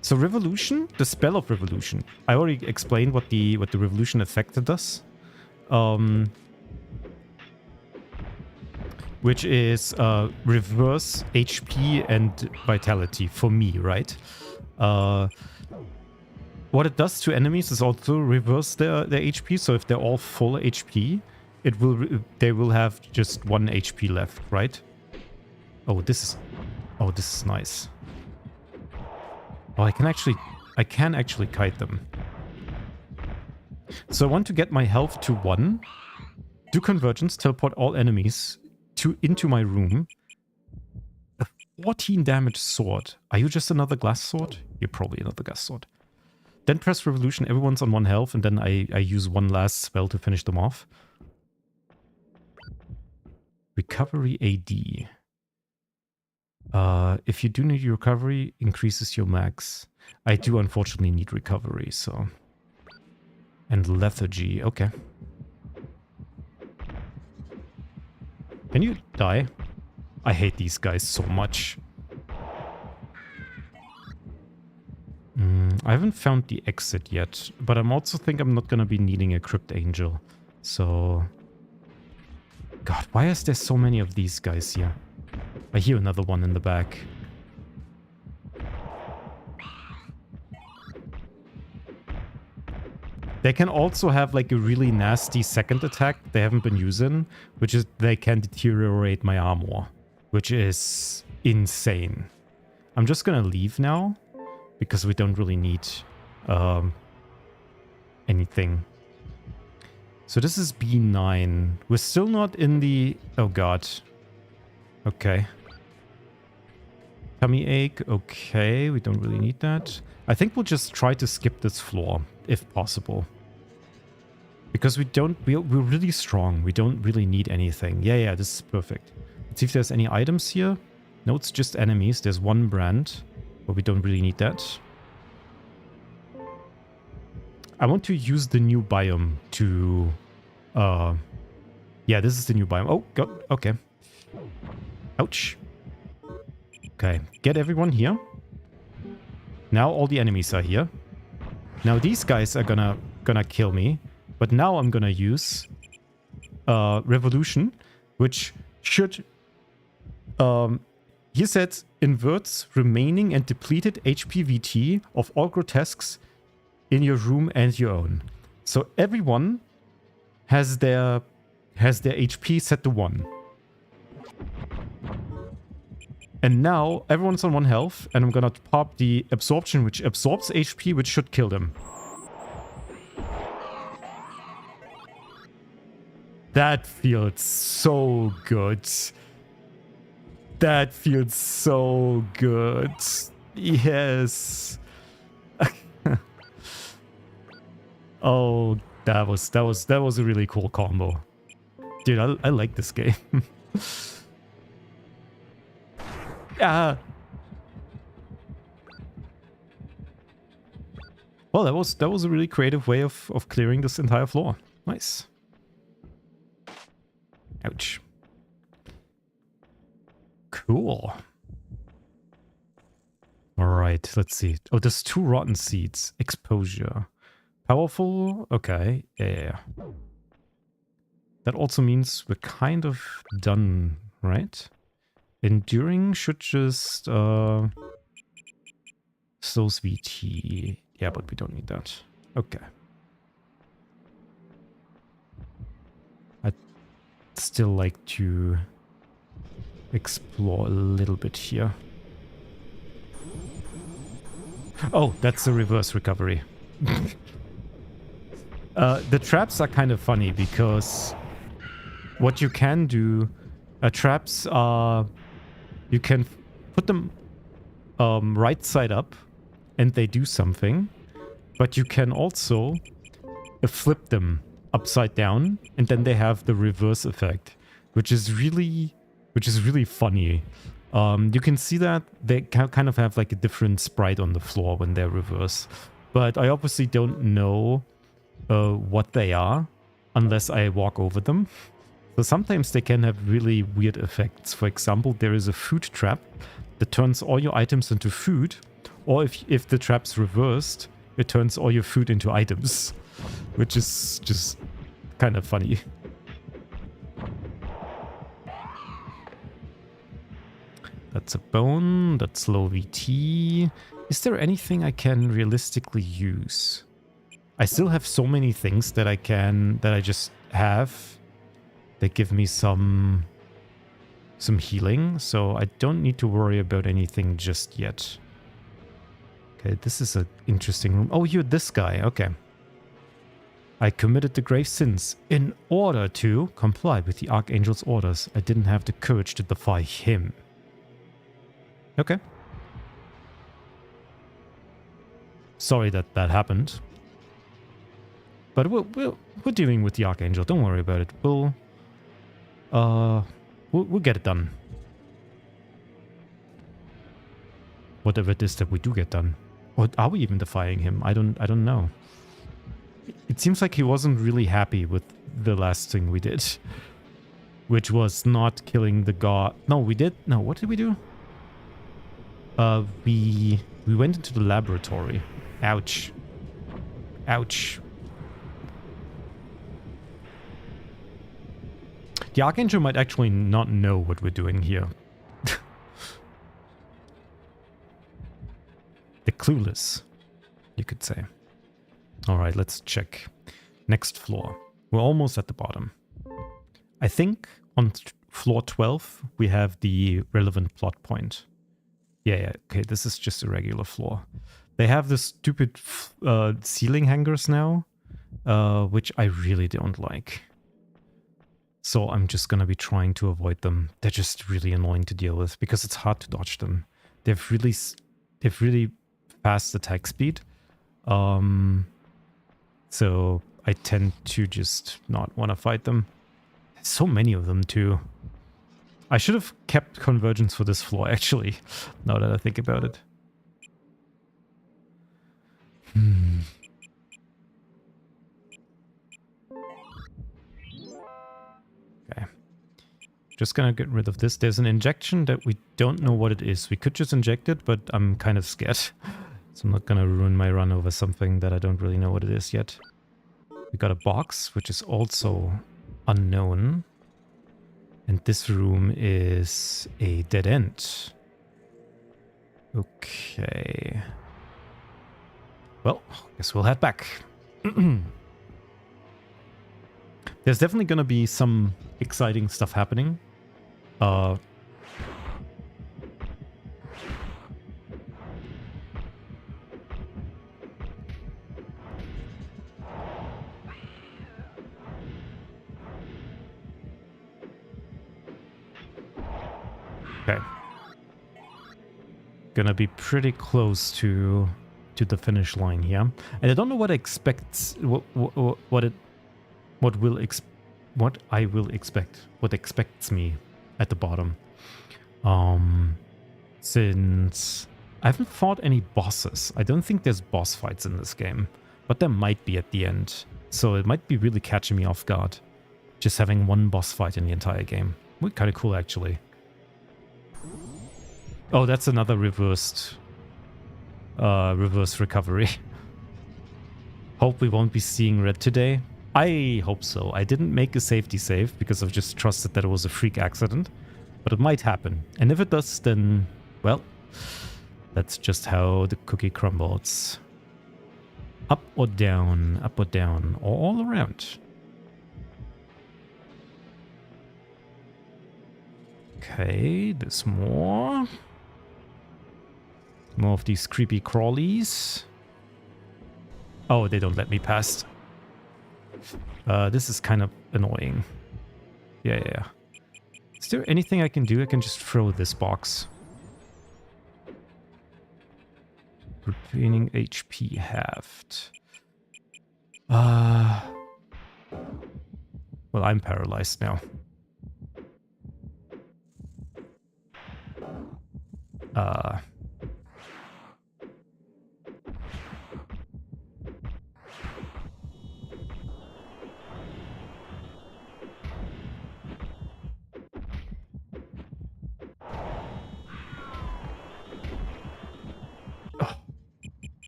So Revolution, the spell of Revolution. I already explained what the Revolution effect does. Which is reverse HP and vitality for me, right? What it does to enemies is also reverse their HP. So if they're all full HP, they will have just 1 HP left, right? Oh, this is nice. Oh, I can actually kite them. So I want to get my health to 1, do convergence, teleport all enemies into my room. A 14 damage sword. Are you just another glass sword? You're probably another glass sword. Then press Revolution, everyone's on 1 health, and then I use one last spell to finish them off. Recovery AD. If you do need your recovery, increases your max. I do unfortunately need recovery, so... And lethargy, okay. Can you die? I hate these guys so much. I haven't found the exit yet, but I'm also think I'm not gonna be needing a Crypt Angel. So... God, why is there so many of these guys here? I hear another one in the back. They can also have like a really nasty second attack they haven't been using, which is they can deteriorate my armor, which is insane. I'm just gonna leave now because we don't really need anything. So this is B9. We're still not in the... Oh god. Okay. Tummy ache. Okay, we don't really need that. I think we'll just try to skip this floor, if possible. Because we're really strong. We don't really need anything. Yeah, this is perfect. Let's see if there's any items here. No, it's just enemies. There's 1 brand, but we don't really need that. I want to use the new biome to... Yeah, this is the new biome. Oh, God. Okay. Ouch. Okay, get everyone here. Now all the enemies are here. Now these guys are gonna kill me. But now I'm gonna use Revolution, which should... he said inverts remaining and depleted HPVT of all grotesques in your room and your own. So everyone has their HP set to 1. And now everyone's on 1 health, and I'm gonna pop the absorption, which absorbs HP, which should kill them. That feels so good. That feels so good. Yes. Oh, that was a really cool combo. Dude, I like this game. Yeah. Well, that was a really creative way of clearing this entire floor. Nice. Ouch. Cool. Alright, let's see. Oh, there's 2 rotten seeds. Exposure. Powerful? Okay. Yeah. That also means we're kind of done, right? Enduring should just slows VT. Yeah, but we don't need that. Okay. I'd still like to explore a little bit here. Oh, that's a reverse recovery. The traps are kind of funny because what you can do, traps are, you can put them right side up and they do something, but you can also flip them upside down and then they have the reverse effect, which is really funny. You can see that they kind of have like a different sprite on the floor when they're reverse, but I obviously don't know what they are unless I walk over them. So sometimes they can have really weird effects. For example, there is a food trap that turns all your items into food, or if the trap's reversed, it turns all your food into items, which is just kind of funny. That's a bone, that's low VT. Is there anything I can realistically use? I still have so many things that I just have that give me some healing, so I don't need to worry about anything just yet. Okay, this is an interesting room. Oh, you're this guy, okay. I committed the grave sins in order to comply with the Archangel's orders. I didn't have the courage to defy him. Okay. Sorry that happened. But we're dealing with the Archangel. Don't worry about it. We'll get it done. Whatever it is that we do get done. Or are we even defying him? I don't know. It seems like he wasn't really happy with the last thing we did, which was not killing the god. No, we did. No, what did we do? We went into the laboratory. Ouch. Ouch. The Archangel might actually not know what we're doing here. The clueless, you could say. Alright, let's check. Next floor. We're almost at the bottom. I think on floor 12 we have the relevant plot point. Yeah, okay, this is just a regular floor. They have the stupid ceiling hangers now, which I really don't like. So I'm just gonna be trying to avoid them. They're just really annoying to deal with because it's hard to dodge them. They've really fast attack speed. So I tend to just not want to fight them. There's so many of them too. I should have kept convergence for this floor actually, now that I think about it. Okay. Just gonna get rid of this. There's an injection that we don't know what it is. We could just inject it, but I'm kind of scared. So I'm not gonna ruin my run over something that I don't really know what it is yet. We got a box, which is also unknown. And this room is a dead end. Okay. Well, guess we'll head back. There's definitely gonna be some exciting stuff happening. Okay. Gonna be pretty close to the finish line here, and I don't know what I expect. What I will expect. What expects me at the bottom. Since I haven't fought any bosses, I don't think there's boss fights in this game, but there might be at the end. So it might be really catching me off guard, just having one boss fight in the entire game. Would kind of cool actually. Oh, that's another reversed reverse recovery. Hope we won't be seeing red today. I hope so. I didn't make a safety save because I've just trusted that it was a freak accident, but it might happen. And if it does, then, well, that's just how the cookie crumbles. Up or down, or all around. Okay, there's more. More of these creepy crawlies. Oh, they don't let me past. This is kind of annoying. Yeah. Is there anything I can do? I can just throw this box. Retaining HP halved. Well, I'm paralyzed now.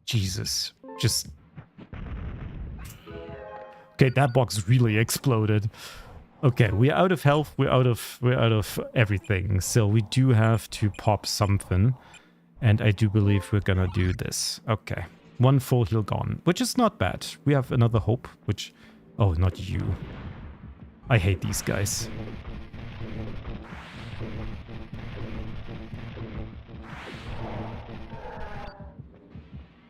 Jesus. Just... Okay, that box really exploded. Okay, we're out of health, we're out of everything. So we do have to pop something. And I do believe we're gonna do this. Okay. One full heal gone, which is not bad. We have another hope, which... Oh, not you. I hate these guys.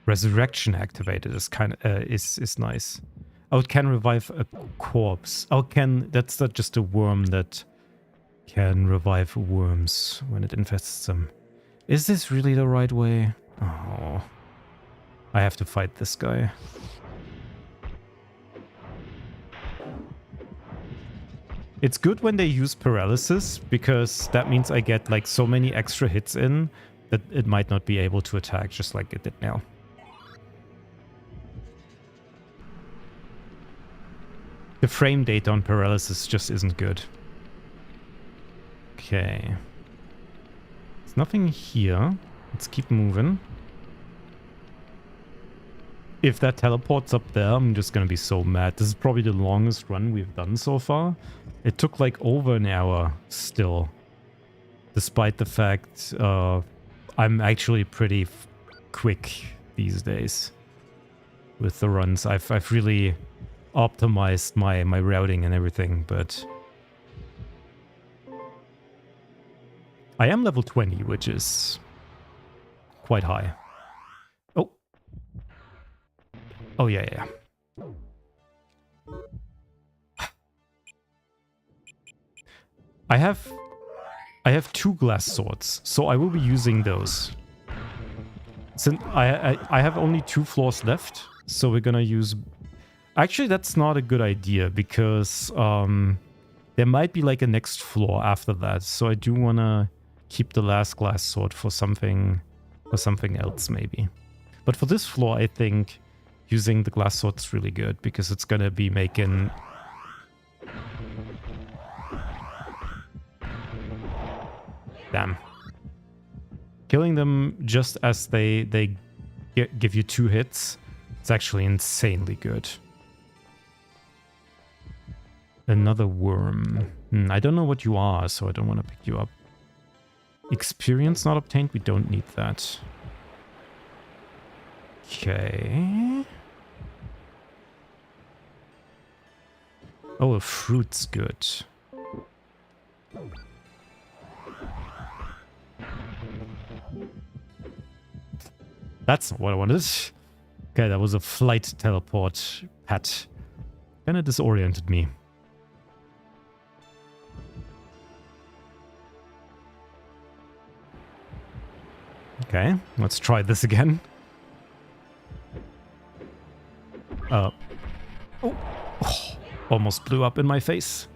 Resurrection activated is kind of is nice. Oh, it can revive a corpse. Oh, that's not just a worm that can revive worms when it infests them. Is this really the right way? Oh, I have to fight this guy. It's good when they use paralysis, because that means I get like so many extra hits in that it might not be able to attack just like it did now. The frame data on paralysis just isn't good. Okay. There's nothing here. Let's keep moving. If that teleports up there, I'm just gonna be so mad. This is probably the longest run we've done so far. It took like over an hour still. Despite the fact I'm actually pretty quick these days with the runs. I've really optimized my routing and everything, but I am level 20, which is quite high. Oh yeah. I have 2 glass swords, so I will be using those. Since I have only 2 floors left, so we're gonna use... Actually, that's not a good idea, because there might be like a next floor after that, so I do wanna keep the last glass sword for something else maybe. But for this floor, I think using the glass sword is really good, because it's gonna be making... Damn. Killing them just as they give you 2 hits. It's actually insanely good. Another worm. I don't know what you are, so I don't want to pick you up. Experience not obtained. We don't need that. Okay. Oh, a fruit's good. That's not what I wanted. Okay, that was a flight teleport pet. Kinda disoriented me. Okay, let's try this again. Oh, almost blew up in my face.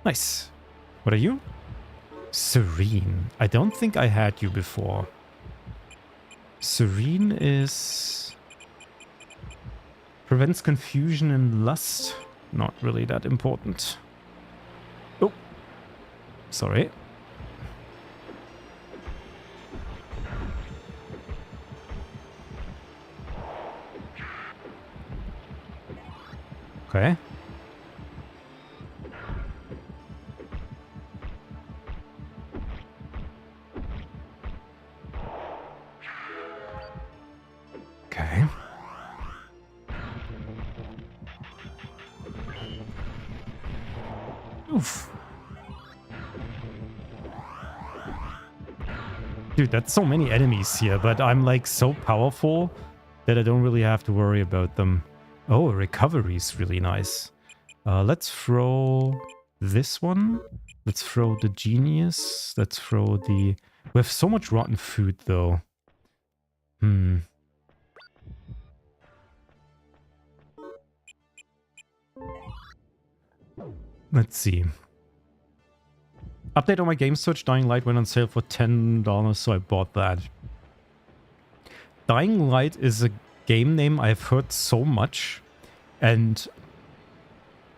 Nice. What are you? Serene. I don't think I had you before. Serene is... prevents confusion and lust. Not really that important. Oh. Sorry. Okay. Okay. Oof. Dude, that's so many enemies here, but I'm like so powerful that I don't really have to worry about them. Oh, recovery is really nice. Let's throw this one. Let's throw the genius. Let's throw the... We have so much rotten food, though. Let's see. Update on my game search. Dying Light went on sale for $10, so I bought that. Dying Light is a game name I've heard so much, and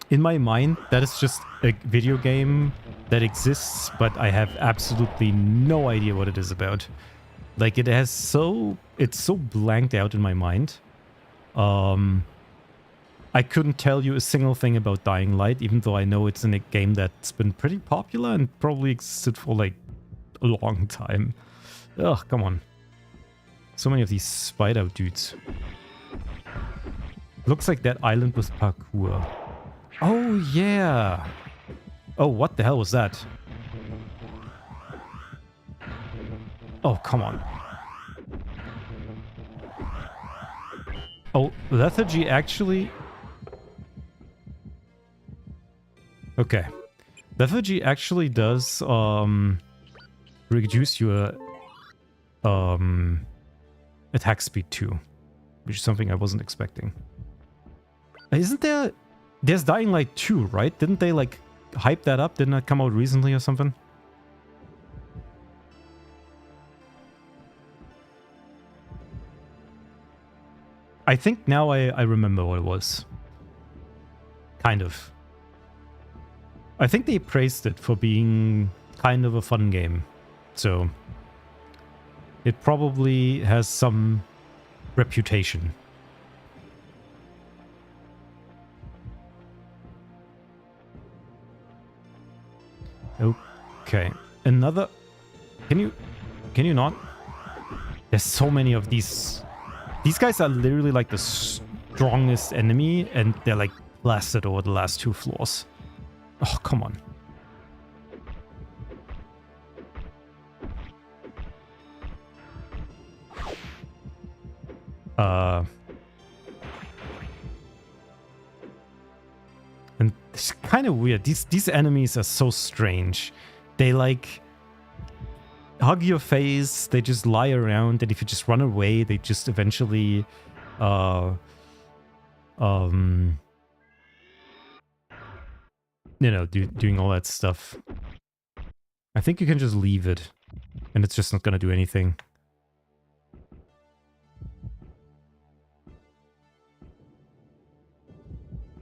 in my mind that is just a video game that exists, but I have absolutely no idea what it is about. Like, it's so blanked out in my mind. I couldn't tell you a single thing about Dying Light, even though I know it's in a game that's been pretty popular and probably existed for like a long time. Ugh, come on. So many of these spider dudes. Looks like that island with parkour. Oh, yeah. Oh, what the hell was that? Oh, come on. Oh, lethargy actually... Okay. Lethargy actually does reduce your attack speed too, which is something I wasn't expecting. Isn't there... There's Dying Light 2, right? Didn't they like hype that up? Didn't that come out recently or something? I think now I remember what it was. Kind of. I think they praised it for being kind of a fun game. So it probably has some reputation. Okay. Another... Can you not? There's so many of these. These guys are literally like the strongest enemy, and they're like blasted over the last 2 floors. Oh, come on. And it's kind of weird. These enemies are so strange. They like hug your face, they just lie around, and if you just run away, they just eventually you know, doing all that stuff. I think you can just leave it, and it's just not gonna do anything.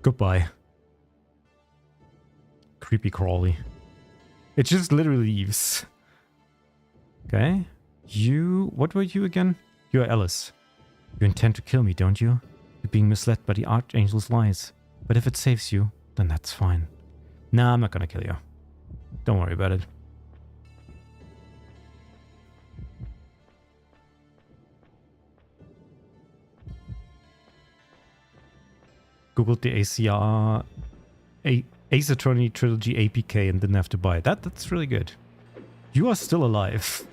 Goodbye. Creepy crawly. It just literally leaves. Okay. You... What were you again? You're Alice. You intend to kill me, don't you? You're being misled by the Archangel's lies. But if it saves you, then that's fine. Nah, I'm not gonna kill you. Don't worry about it. Googled the Ace Attorney Trilogy APK and didn't have to buy it. That's really good. You are still alive.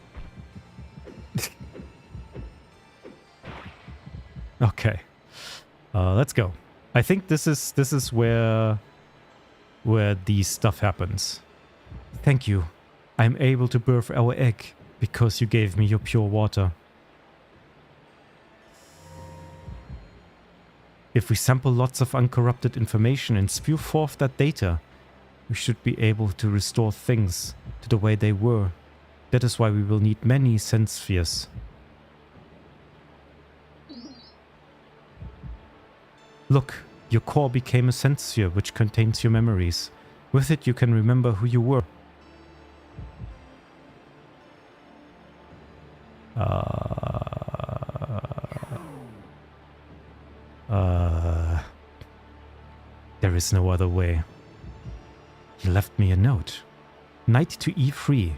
Okay. Let's go. I think this is where the stuff happens. Thank you. I'm able to birth our egg because you gave me your pure water. If we sample lots of uncorrupted information and spew forth that data, we should be able to restore things to the way they were. That is why we will need many sense spheres. Look, your core became a sense sphere which contains your memories. With it you can remember who you were. There is no other way. He left me a note. Knight to E3.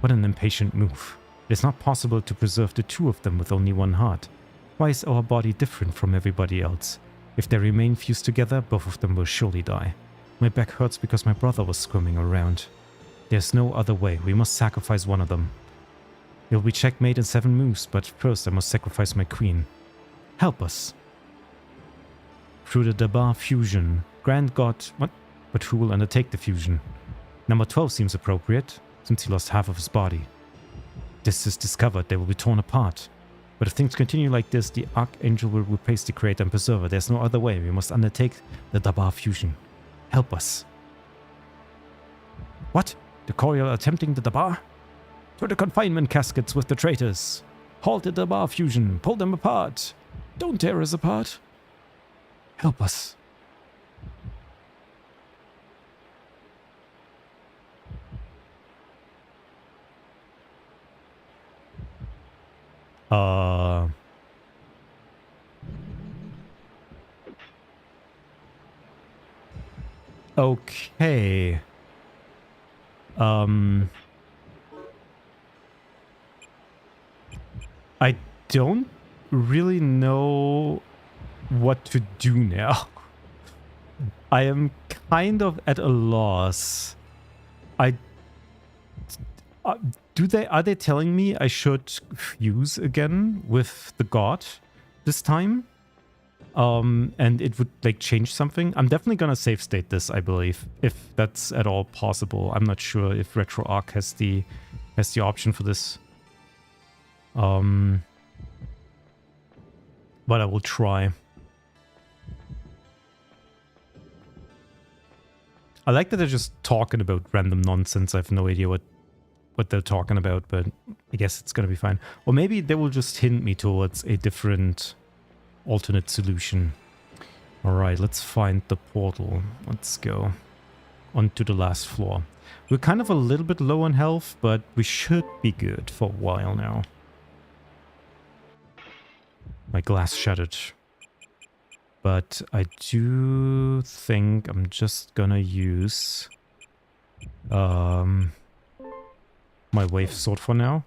What an impatient move. It is not possible to preserve the two of them with only one heart. Why is our body different from everybody else? If they remain fused together, both of them will surely die. My back hurts because my brother was squirming around. There's no other way. We must sacrifice one of them. It will be checkmate in 7 moves, but first I must sacrifice my queen. Help us. Through the Dabar fusion. Grand God... What? But who will undertake the fusion? Number 12 seems appropriate, since he lost half of his body. This is discovered, they will be torn apart. But if things continue like this, the Archangel will replace the Creator and Preserver. There's no other way. We must undertake the Dabar fusion. Help us. What? The Coriol are attempting the Dabar? To the confinement caskets with the traitors. Halt the Dabar fusion. Pull them apart. Don't tear us apart. Help us. Okay. I don't really know what to do now. I am kind of at a loss. Are they telling me I should fuse again with the god this time? And it would like change something. I'm definitely gonna save state this, I believe, if that's at all possible. I'm not sure if RetroArch has the option for this. But I will try. I like that they're just talking about random nonsense. I have no idea what they're talking about, but I guess it's gonna be fine. Or maybe they will just hint me towards a different alternate solution. Alright, let's find the portal. Let's go onto the last floor. We're kind of a little bit low on health, but we should be good for a while now. My glass shattered. But I do think I'm just gonna use my wave sword for now.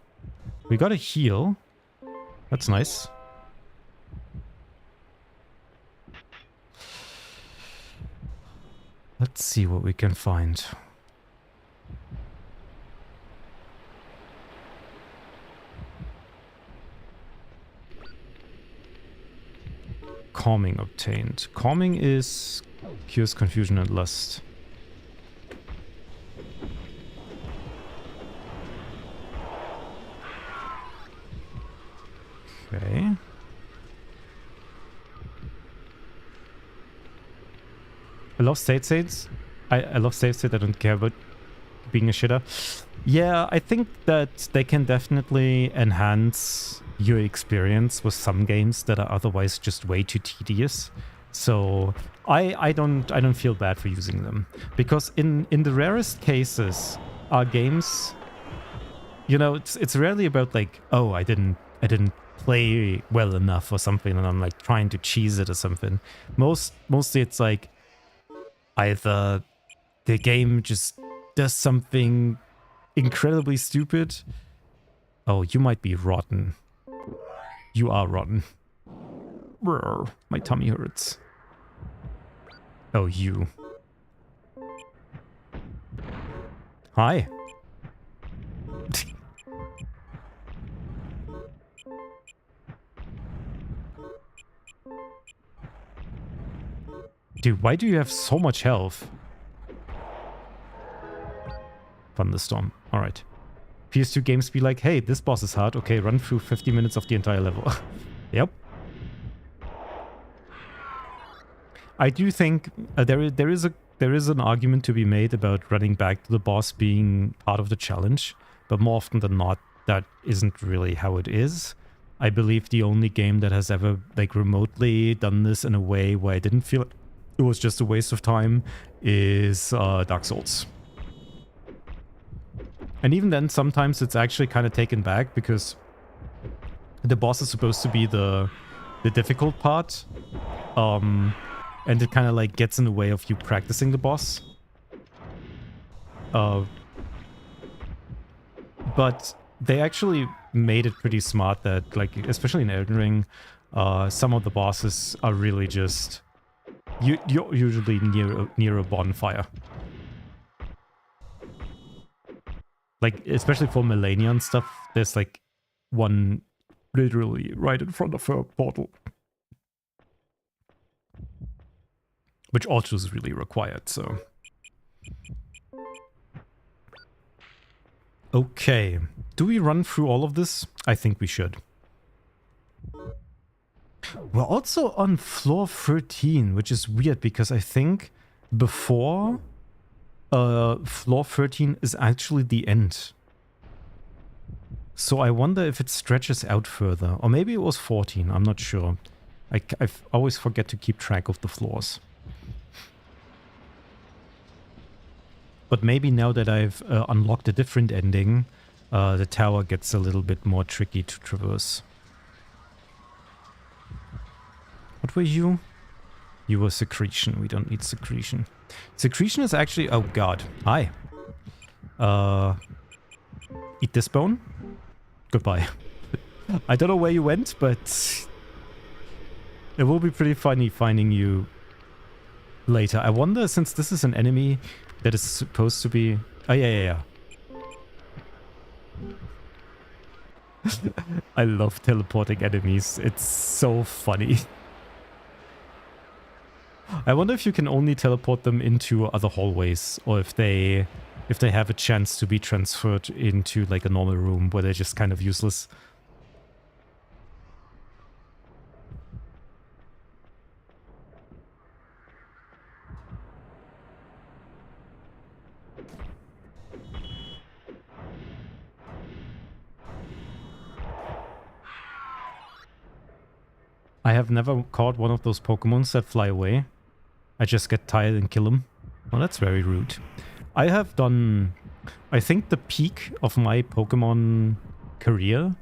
We got a heal. That's nice. Let's see what we can find. Calming obtained. Calming is cures confusion and lust. Okay. I love save states. I love save state. I don't care about being a shitter. Yeah, I think that they can definitely enhance your experience with some games that are otherwise just way too tedious. So I don't feel bad for using them, because in the rarest cases are games, you know, it's rarely about like, oh, I didn't play well enough or something, and I'm like trying to cheese it or something. Mostly it's like either the game just does something incredibly stupid. Oh, you might be rotten. You are rotten. Brr, my tummy hurts. Oh, you. Hi. Dude, why do you have so much health? Thunderstorm. Alright. PS2 games be like, hey, this boss is hard. Okay, run through 50 minutes of the entire level. Yep. I do think there is an argument to be made about running back to the boss being part of the challenge, but more often than not, that isn't really how it is. I believe the only game that has ever like remotely done this in a way where I didn't feel it was just a waste of time is Dark Souls. And even then, sometimes it's actually kind of taken back because the boss is supposed to be the difficult part. And it kind of like gets in the way of you practicing the boss. But they actually made it pretty smart that, like, especially in Elden Ring, some of the bosses are really just... You're usually near a bonfire. Like, especially for Melania and stuff, there's like one literally right in front of her portal. Which also is really required, so... Okay. Do we run through all of this? I think we should. We're also on floor 13, which is weird because I think before floor 13 is actually the end. So I wonder if it stretches out further. Or maybe it was 14, I'm not sure. I always forget to keep track of the floors. But maybe now that I've unlocked a different ending, the tower gets a little bit more tricky to traverse. What were you? You were secretion. We don't need secretion. Secretion is actually... Oh god. Hi. Eat this bone? Goodbye. I don't know where you went, but... It will be pretty funny finding you later. I wonder, since this is an enemy that is supposed to be... Oh, yeah. I love teleporting enemies. It's so funny. I wonder if you can only teleport them into other hallways, or if they have a chance to be transferred into like a normal room where they're just kind of useless. I have never caught one of those Pokemons that fly away. I just get tired and kill them. Well, that's very rude. I have done... I think the peak of my Pokemon career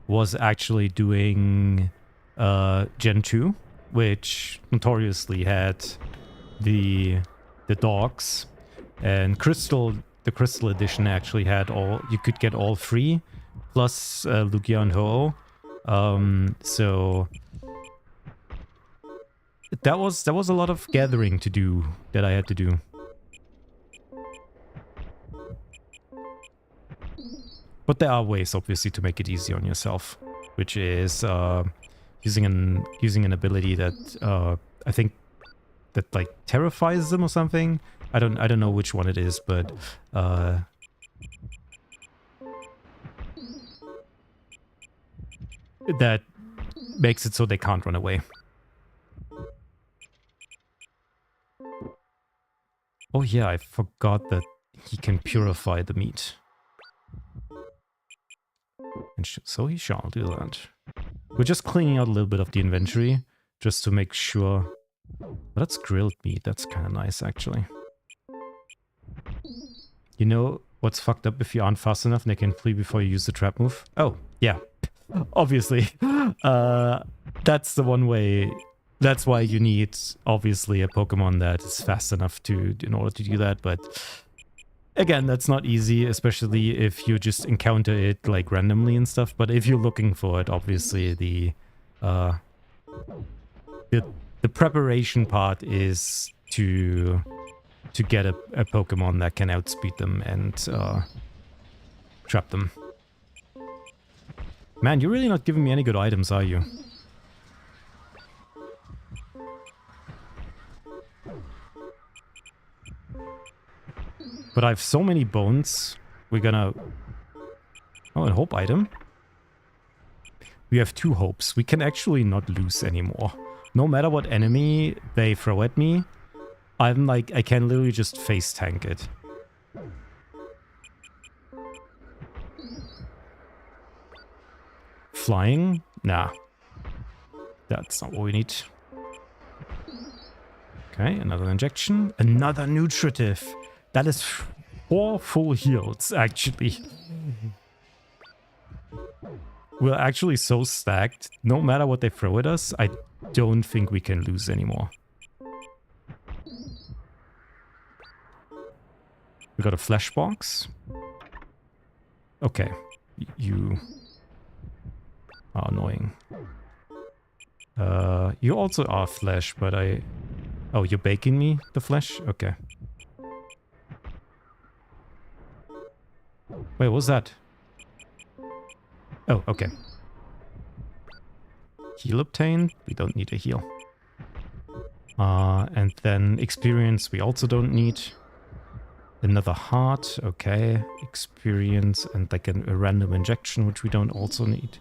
was actually doing Gen 2, which notoriously had the dogs. And the Crystal Edition actually had all... You could get all three, plus Lugia and Ho-Oh. So... That was a lot of gathering to do that I had to do. But there are ways, obviously, to make it easy on yourself, which is using an ability that I think that like terrifies them or something. I don't know which one it is, but that makes it so they can't run away. Oh yeah, I forgot that he can purify the meat. And so he shall do that. We're just cleaning out a little bit of the inventory, just to make sure... Well, that's grilled meat, that's kind of nice, actually. You know what's fucked up if you aren't fast enough and they can flee before you use the trap move? Oh, yeah. obviously. That's the one way. That's why you need, obviously, a Pokemon that is fast enough in order to do that. But again, that's not easy, especially if you just encounter it like randomly and stuff. But if you're looking for it, obviously the preparation part is to get a Pokemon that can outspeed them and trap them. Man, you're really not giving me any good items, are you? But I have so many bones. We're gonna... Oh, a hope item. We have 2 hopes. We can actually not lose anymore. No matter what enemy they throw at me, I'm like, I can literally just face tank it. Flying? Nah. That's not what we need. Okay, another injection. Another nutritive. That is 4 full heals, actually. We're actually so stacked. No matter what they throw at us, I don't think we can lose anymore. We got a flash box. Okay. You are annoying. You also are flesh, but I... Oh, you're baking me, the flesh? Okay. Wait, what was that? Oh, okay. Heal obtained. We don't need a heal. And then experience we also don't need. Another heart, okay. Experience and like a random injection, which we don't also need.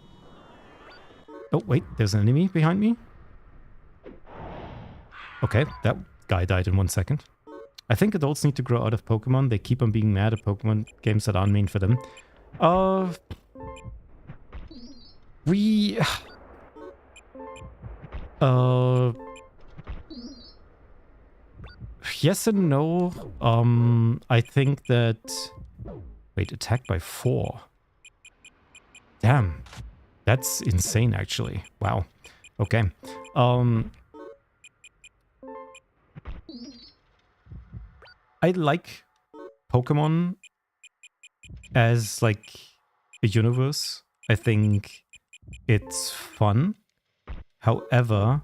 Oh, wait, there's an enemy behind me. Okay, that guy died in 1 second. I think adults need to grow out of Pokemon. They keep on being mad at Pokemon games that aren't made for them. Yes and no. I think that... Wait, attacked by 4. Damn. That's insane, actually. Wow. Okay. I like Pokemon as, like, a universe. I think it's fun. However,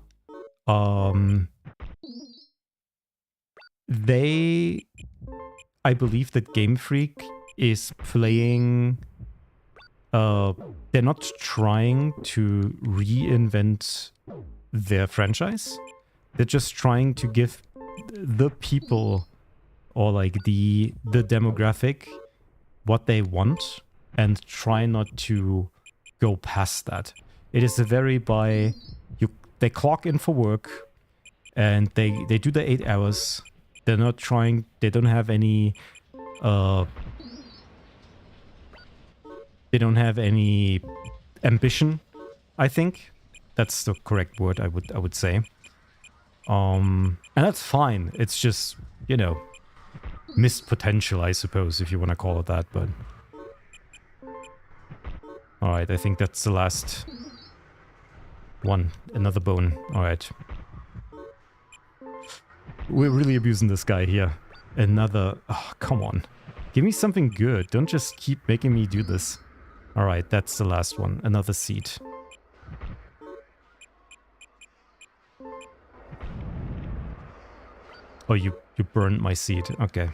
I believe that Game Freak is playing... they're not trying to reinvent their franchise. They're just trying to give the people, or like the demographic, what they want, and try not to go past that. It is a very they clock in for work, and they do the 8 hours. They're not trying, they don't have any ambition, I think. That's the correct word, I would say. And that's fine. It's just, you know, missed potential, I suppose, if you want to call it that, but... Alright, I think that's the last one. Another bone. Alright. We're really abusing this guy here. Another... Oh, come on. Give me something good. Don't just keep making me do this. Alright, that's the last one. Another seed. Oh, you burned my seed. Okay.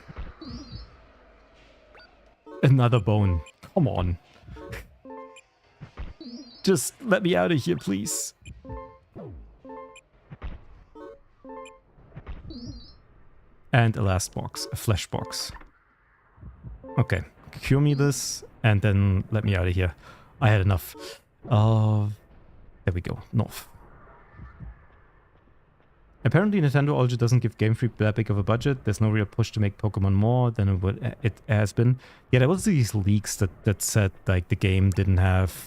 Another bone. Come on. Just let me out of here, please. And a last box. A flesh box. Okay. Cure me this, and then let me out of here. I had enough. There we go. North. Apparently Nintendo also doesn't give Game Freak that big of a budget. There's no real push to make Pokemon more than it has been. Yeah, there was these leaks that said like the game didn't have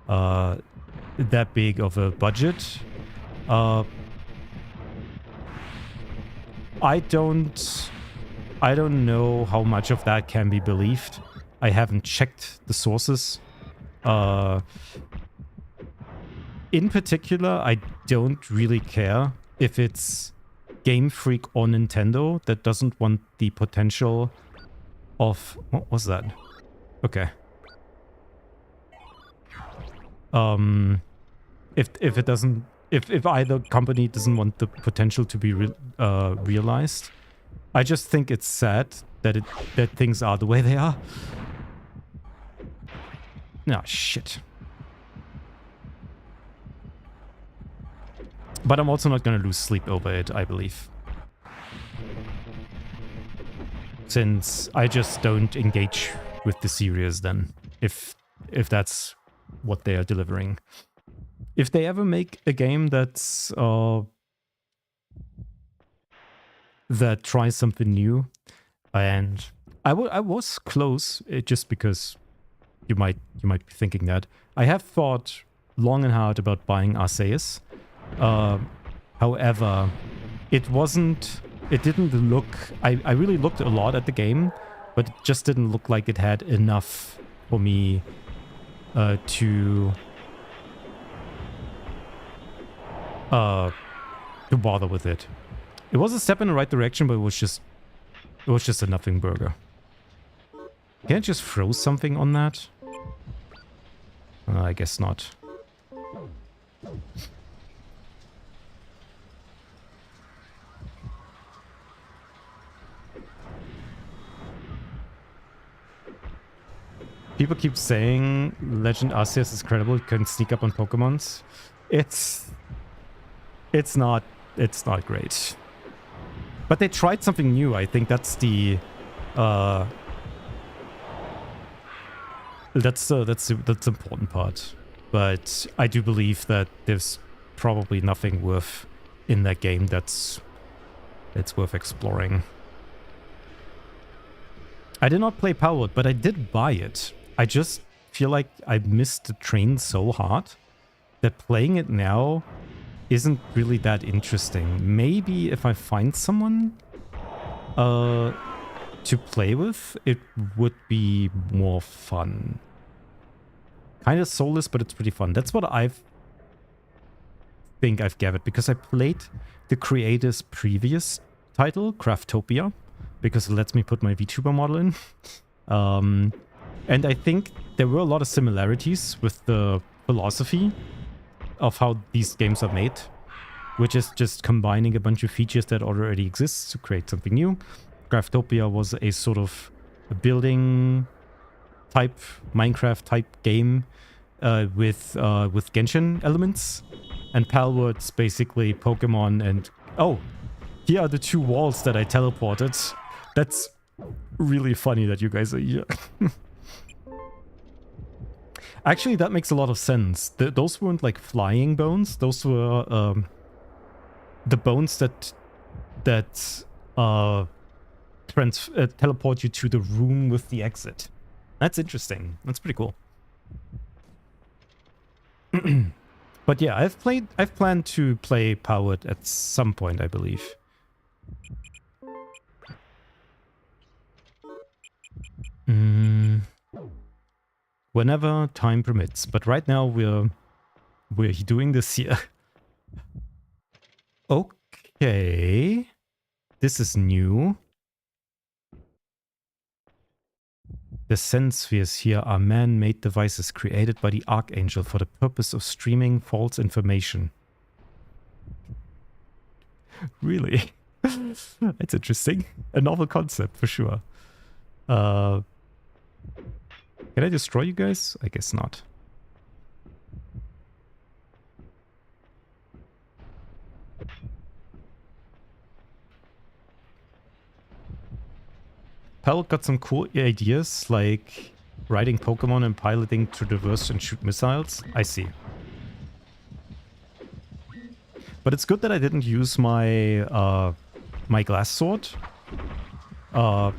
that big of a budget. I don't know how much of that can be believed. I haven't checked the sources. In particular, I don't really care if it's Game Freak or Nintendo that doesn't want the potential of... What was that? Okay. If it doesn't... If either company doesn't want the potential to be realized, I just think it's sad that things are the way they are. Ah, shit. But I'm also not going to lose sleep over it, I believe. Since I just don't engage with the series then, if that's what they are delivering. If they ever make a game that's that tries something new, and I was close, just because you might be thinking that. I have thought long and hard about buying Arceus. However, it didn't look... I really looked a lot at the game, but it just didn't look like it had enough for me to bother with it. It was a step in the right direction, but it was just a nothing burger. Can I just throw something on that? I guess not. People keep saying Legend Arceus is credible, it can sneak up on Pokemons. It's not great. But they tried something new. I think that's the that's the important part. But I do believe that there's probably nothing worth in that game that's worth exploring. I did not play Powered, but I did buy it. I just feel like I missed the train so hard that playing it now isn't really that interesting. Maybe if I find someone to play with, it would be more fun. Kind of soulless, but it's pretty fun. That's what I think I've gathered, because I played the creator's previous title, Craftopia, because it lets me put my VTuber model in. And I think there were a lot of similarities with the philosophy of how these games are made, which is just combining a bunch of features that already exist to create something new. Craftopia was a sort of a building type, Minecraft type game with Genshin elements. And Palworld's basically Pokemon and... Oh, here are the two walls that I teleported. That's really funny that you guys are here. Actually, that makes a lot of sense. Those weren't like flying bones. Those were the bones that teleport you to the room with the exit. That's interesting. That's pretty cool. But yeah, I've planned to play Powered at some point, I believe. Whenever time permits. But right now we're doing this here. Okay. This is new. The sense spheres here are man-made devices created by the Archangel for the purpose of streaming false information. Really? That's interesting. A novel concept, for sure. Can I destroy you guys? I guess not. Pal got some cool ideas, like riding Pokemon and piloting to traverse and shoot missiles. I see. But it's good that I didn't use my my glass sword on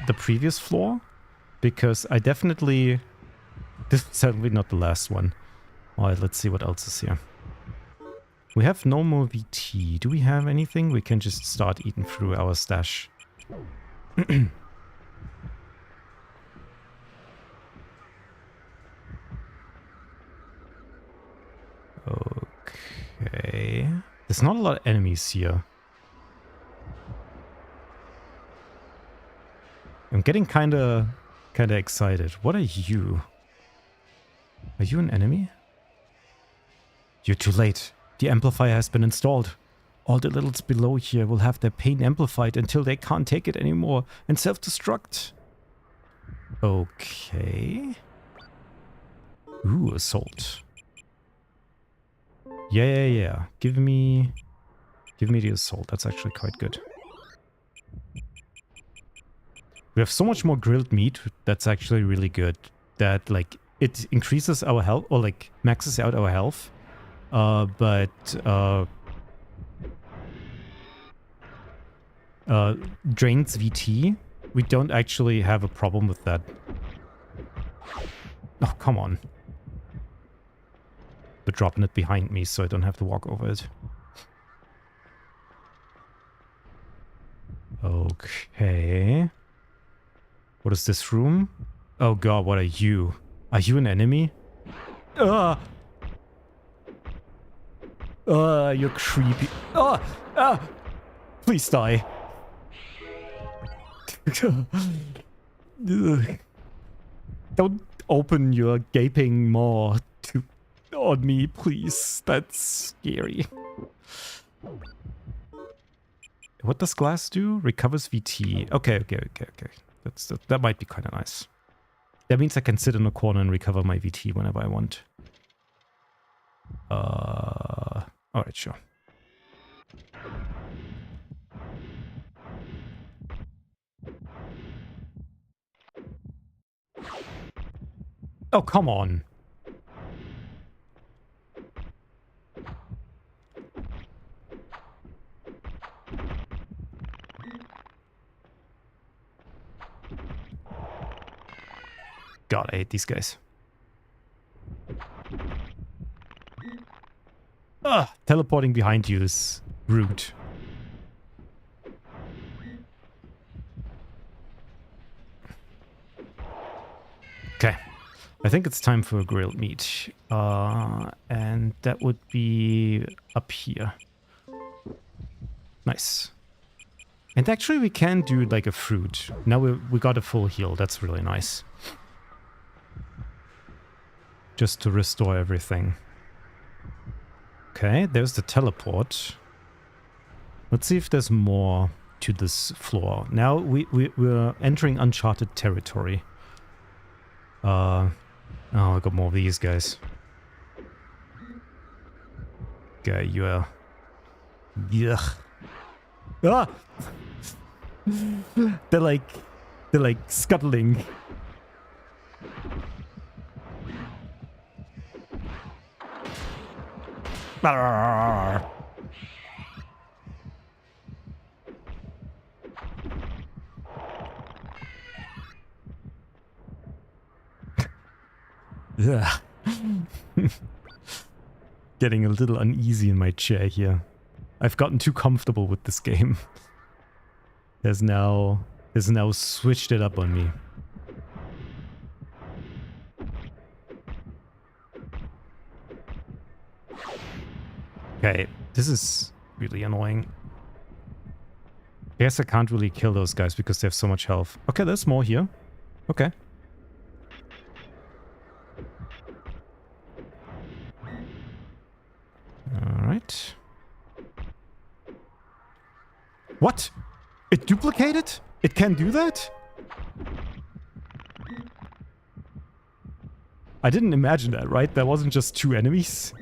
the previous floor, because I definitely... This is certainly not the last one. Alright, let's see what else is here. We have no more VT. Do we have anything? We can just start eating through our stash. Okay. There's not a lot of enemies here. I'm getting kinda excited. What are you? Are you an enemy? You're too late. The amplifier has been installed. All the littles below here will have their pain amplified until they can't take it anymore and self-destruct. Okay. Ooh, assault. Yeah. Give me the assault. That's actually quite good. We have so much more grilled meat. That's actually really good. That, like, it increases our health, or, like, maxes out our health. But drains VT. We don't actually have a problem with that. Oh, come on. But dropping it behind me so I don't have to walk over it. Okay. What is this room? Oh god, what are you? Are you an enemy? You're creepy. Please die. Don't open your gaping maw on me, please. That's scary. What does glass do? Recovers VT. Okay. That might be kind of nice. That means I can sit in a corner and recover my VT whenever I want. Alright, sure. Oh, come on. God, I hate these guys. Teleporting behind you is rude. Okay. I think it's time for a grilled meat. And that would be up here. Nice. And actually we can do like a fruit. Now we got a full heal. That's really nice. Just to restore everything. Okay, there's the teleport. Let's see if there's more to this floor. Now we're entering uncharted territory. Oh, I got more of these guys. Okay, you are... Yuck. Ah! They're like scuttling. Getting a little uneasy in my chair here. I've gotten too comfortable with this game. Has now switched it up on me. Okay, this is really annoying. I guess I can't really kill those guys because they have so much health. Okay, there's more here. Okay. Alright. What? It duplicated? It can do that? I didn't imagine that, right? There wasn't just two enemies.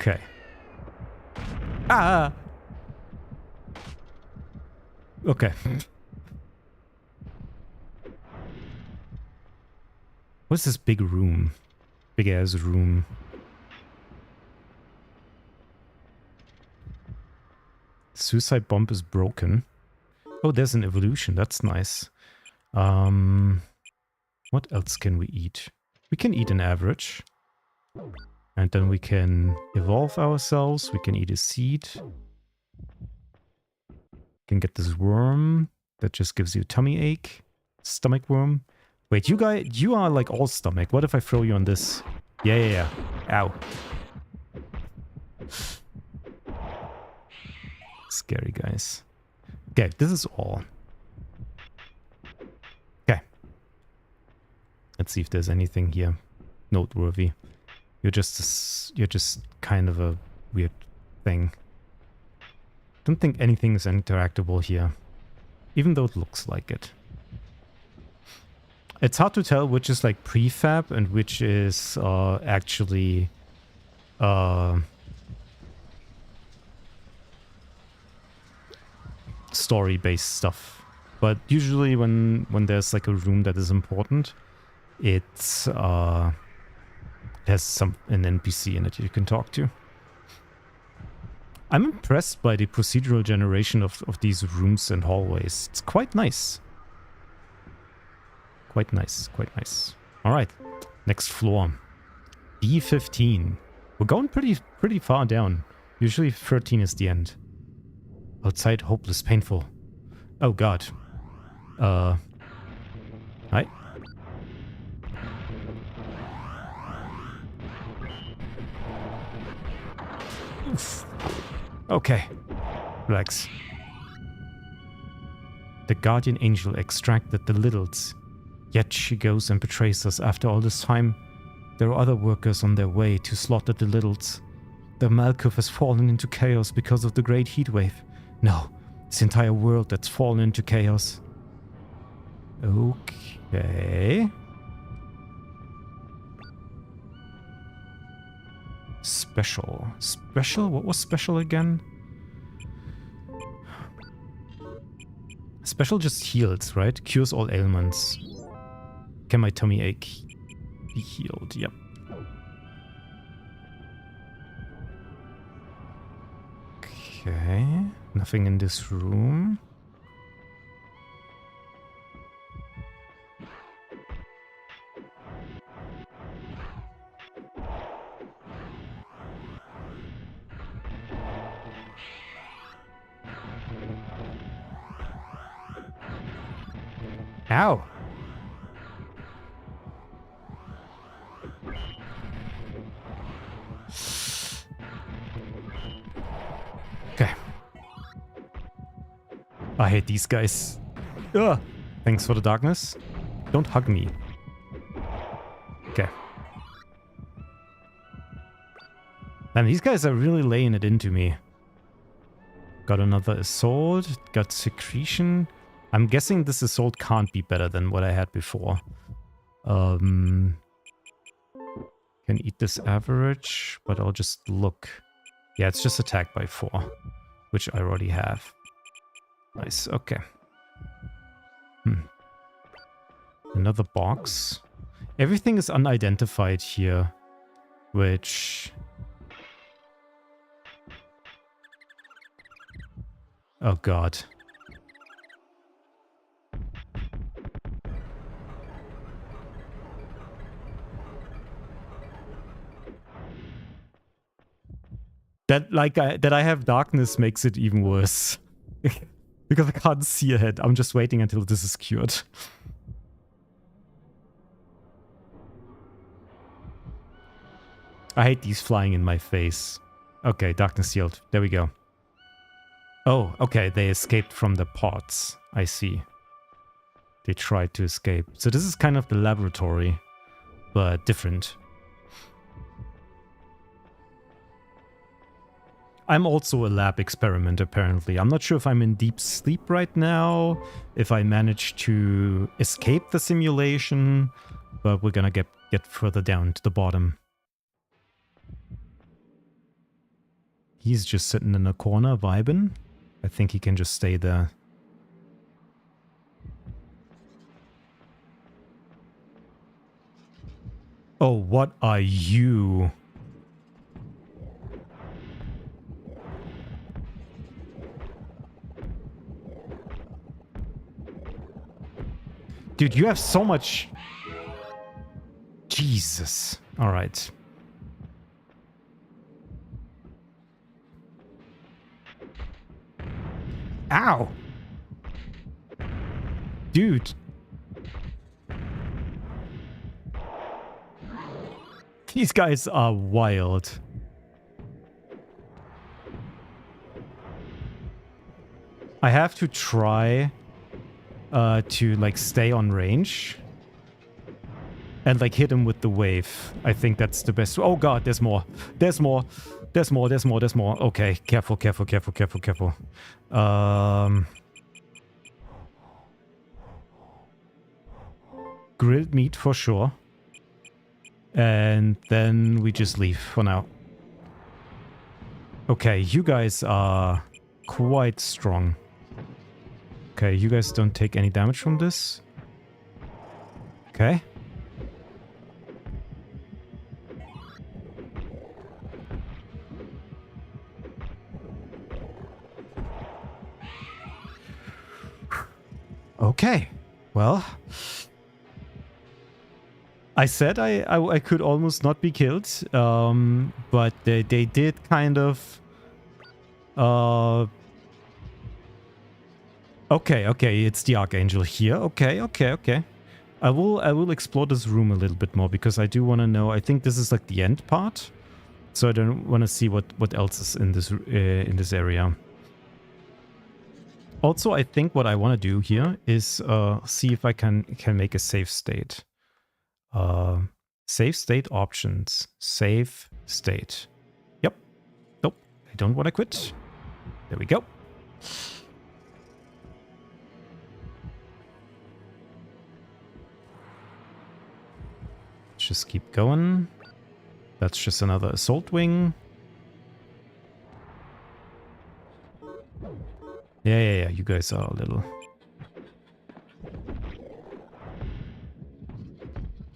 Okay. Ah! Okay. What's this big room? Big ass room. Suicide bomb is broken. Oh, there's an evolution. That's nice. What else can we eat? We can eat an average. And then we can evolve ourselves. We can eat a seed. We can get this worm that just gives you a tummy ache. Stomach worm. Wait, you are like all stomach. What if I throw you on this? Yeah, yeah, yeah. Ow. Scary guys. Okay, this is all. Okay. Let's see if there's anything here noteworthy. You're just kind of a weird thing. Don't think anything is interactable here, even though it looks like it. It's hard to tell which is like prefab and which is actually story-based stuff. But usually when there's like a room that is important, it has an NPC in it you can talk to. I'm impressed by the procedural generation of these rooms and hallways. It's quite nice. Quite nice, quite nice. Alright, next floor. D15. We're going pretty far down. Usually 13 is the end. Outside, hopeless, painful. Oh god. Hi. Oof. Okay. Relax. The guardian angel extracted the littles. Yet she goes and betrays us after all this time. There are other workers on their way to slaughter the littles. The Malkuth has fallen into chaos because of the great heatwave. No, it's the entire world that's fallen into chaos. Okay. Special. Special? What was special again? Special just heals, right? Cures all ailments. Can my tummy ache be healed? Yep. Okay. Nothing in this room. Ow! Okay. I hate these guys. Ugh. Thanks for the darkness. Don't hug me. Okay. Man, these guys are really laying it into me. Got another assault. Got secretion. I'm guessing this assault can't be better than what I had before. Can eat this average, but I'll just look. Yeah, it's just attacked by 4, which I already have. Nice, okay. Another box. Everything is unidentified here, which... Oh god. That I have darkness makes it even worse. Because I can't see ahead. I'm just waiting until this is cured. I hate these flying in my face. Okay, darkness healed. There we go. Oh, okay, they escaped from the pods. I see. They tried to escape. So this is kind of the laboratory, but different. I'm also a lab experiment, apparently. I'm not sure if I'm in deep sleep right now, if I managed to escape the simulation, but we're gonna get further down to the bottom. He's just sitting in a corner, vibing. I think he can just stay there. Oh, what are you? Dude, you have so much... Jesus. Alright. Ow! Dude. These guys are wild. I have to try to like stay on range and like hit him with the wave. I think that's the best. Oh god, there's more. There's more. There's more. There's more. There's more. Okay, careful, careful, careful, careful, careful. Grilled meat for sure. And then we just leave for now. Okay, you guys are quite strong. Okay, you guys don't take any damage from this. Okay. Okay, well, I said I could almost not be killed, but they did kind of. Okay, it's the Archangel here. Okay. I will explore this room a little bit more because I do want to know. I think this is like the end part, so I don't want to see what else is in this area. Also, I think what I want to do here is see if I can make a save state. Save state options. Save state. Yep. Nope. I don't want to quit. There we go. Just keep going. That's just another assault wing. Yeah. You guys are a little...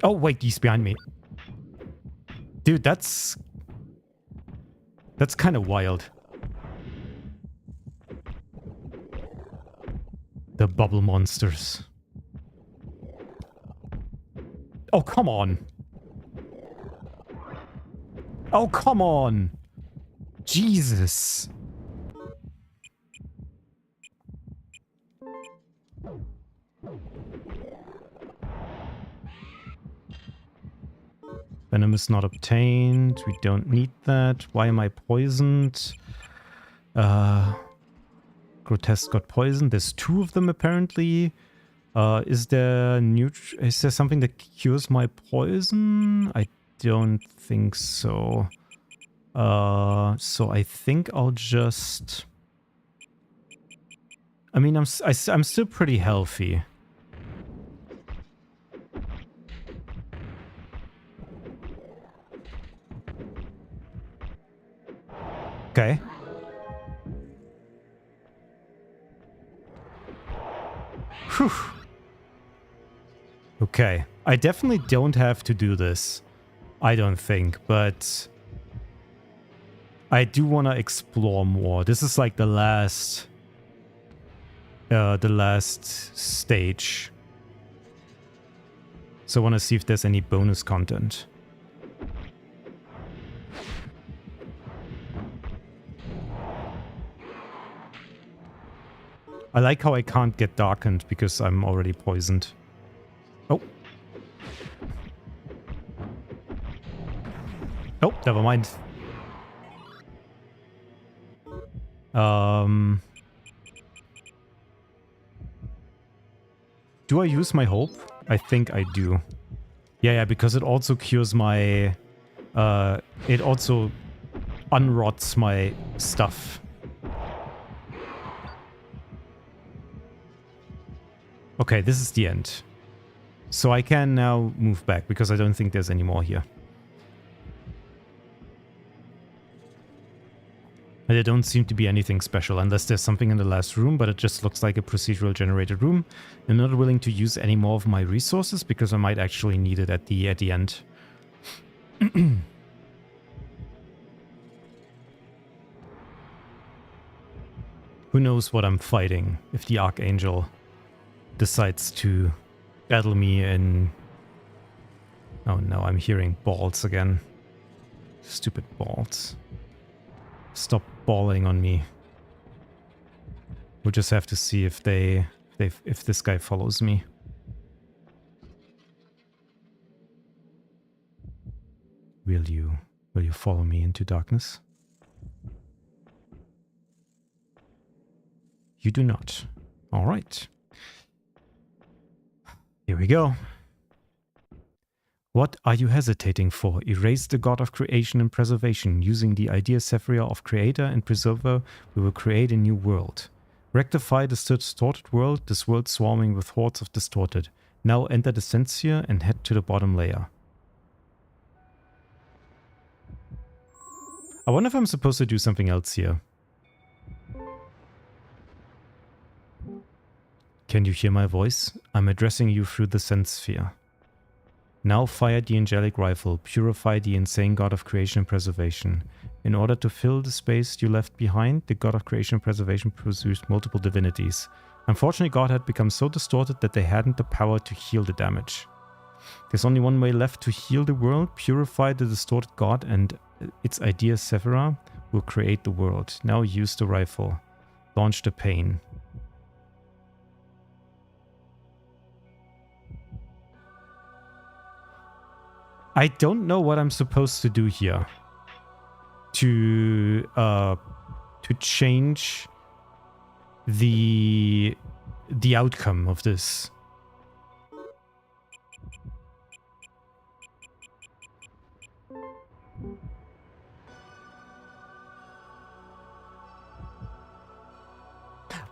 Oh, wait, he's behind me. Dude, that's kind of wild. The bubble monsters. Oh, come on. Oh, come on. Jesus. Venom is not obtained. We don't need that. Why am I poisoned? Grotesque got poisoned. There's 2 of them apparently. Is there something that cures my poison? I don't think so. So I think I'll just... I mean, I'm still pretty healthy. Okay. Whew. Okay. I definitely don't have to do this. I don't think, but I do want to explore more. This is like the last stage. So I want to see if there's any bonus content. I like how I can't get darkened because I'm already poisoned. Oh. Oh, never mind. Do I use my hope? I think I do. Yeah, because it also cures my... it also unrots my stuff. Okay, this is the end. So I can now move back because I don't think there's any more here. And there don't seem to be anything special unless there's something in the last room, but it just looks like a procedural generated room. I'm not willing to use any more of my resources because I might actually need it at the end. Who knows what I'm fighting if the Archangel decides to battle me in... Oh no, I'm hearing balls again. Stupid balls. Stop balling on me. We'll just have to see if if this guy follows me. Will you follow me into darkness? You do not. All right. Here we go. What are you hesitating for? Erase the God of creation and preservation. Using the idea Sephira of creator and preserver, we will create a new world. Rectify the distorted world, this world swarming with hordes of distorted. Now enter the sensia and head to the bottom layer. I wonder if I'm supposed to do something else here. Can you hear my voice? I'm addressing you through the sense sphere. Now fire the angelic rifle, purify the insane God of creation and preservation. In order to fill the space you left behind, the God of creation and preservation produced multiple divinities. Unfortunately, God had become so distorted that they hadn't the power to heal the damage. There's only one way left to heal the world, purify the distorted God, and its idea Sephira will create the world. Now use the rifle. Launch the pain. I don't know what I'm supposed to do here to change the outcome of this.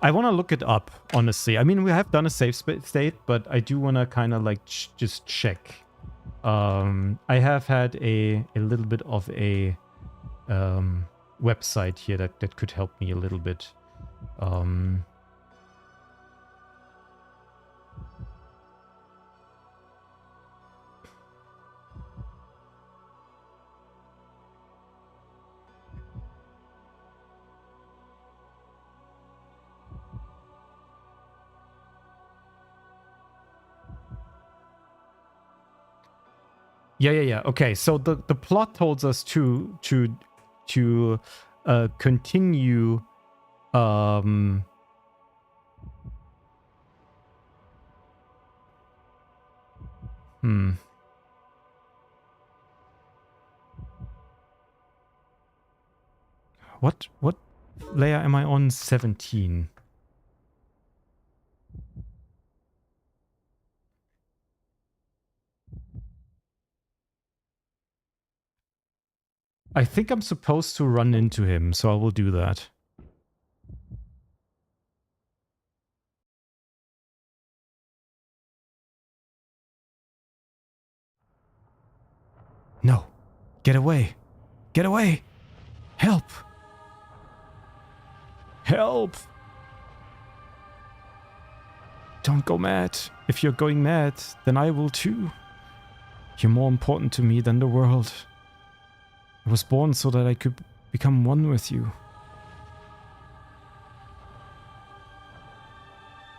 I want to look it up, honestly. I mean, we have done a save state, but I do want to kind of like just check. I have had a little bit of a website here that could help me a little bit. Yeah. Okay, so the plot tells us to continue What layer am I on? 17. I think I'm supposed to run into him, so I will do that. No. Get away. Get away. Help. Help. Don't go mad. If you're going mad, then I will too. You're more important to me than the world. I was born so that I could become one with you.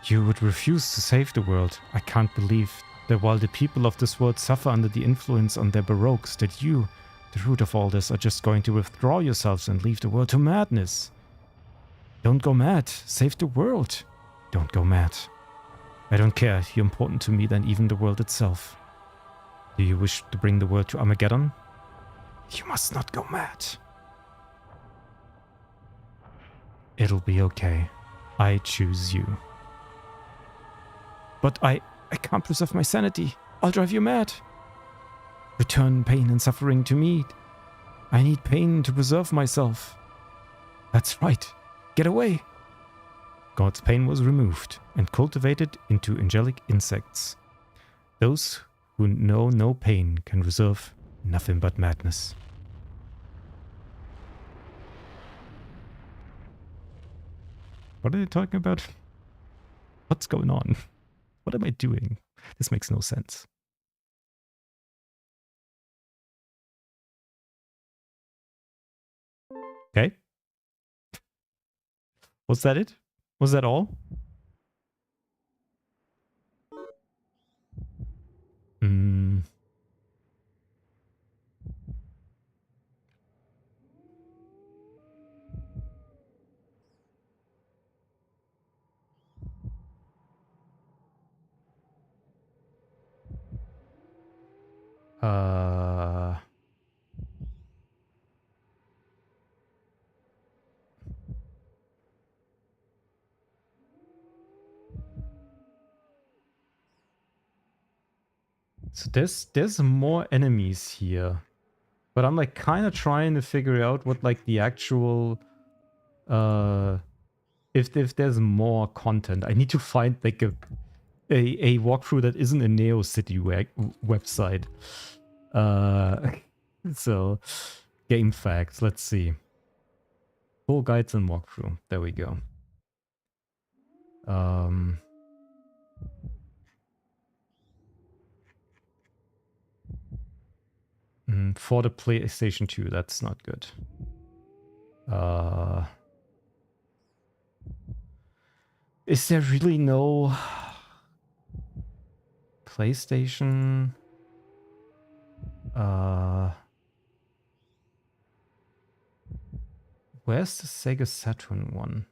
You would refuse to save the world. I can't believe that while the people of this world suffer under the influence on their Baroques, that you, the root of all this, are just going to withdraw yourselves and leave the world to madness. Don't go mad. Save the world. Don't go mad. I don't care. You're important to me than even the world itself. Do you wish to bring the world to Armageddon? You must not go mad. It'll be okay. I choose you. But I can't preserve my sanity. I'll drive you mad. Return pain and suffering to me. I need pain to preserve myself. That's right. Get away. God's pain was removed and cultivated into angelic insects. Those who know no pain can reserve nothing but madness. What are they talking about? What's going on? What am I doing? This makes no sense. Okay. Was that it? Was that all? Hmm. So there's more enemies here. But I'm like kind of trying to figure out what like the actual if there's more content. I need to find like a walkthrough that isn't a Neo City website. Uh so game facts, let's see. Full guides and walkthrough. There we go. For the PlayStation 2, that's not good. Is there really no PlayStation? Where's the Sega Saturn one?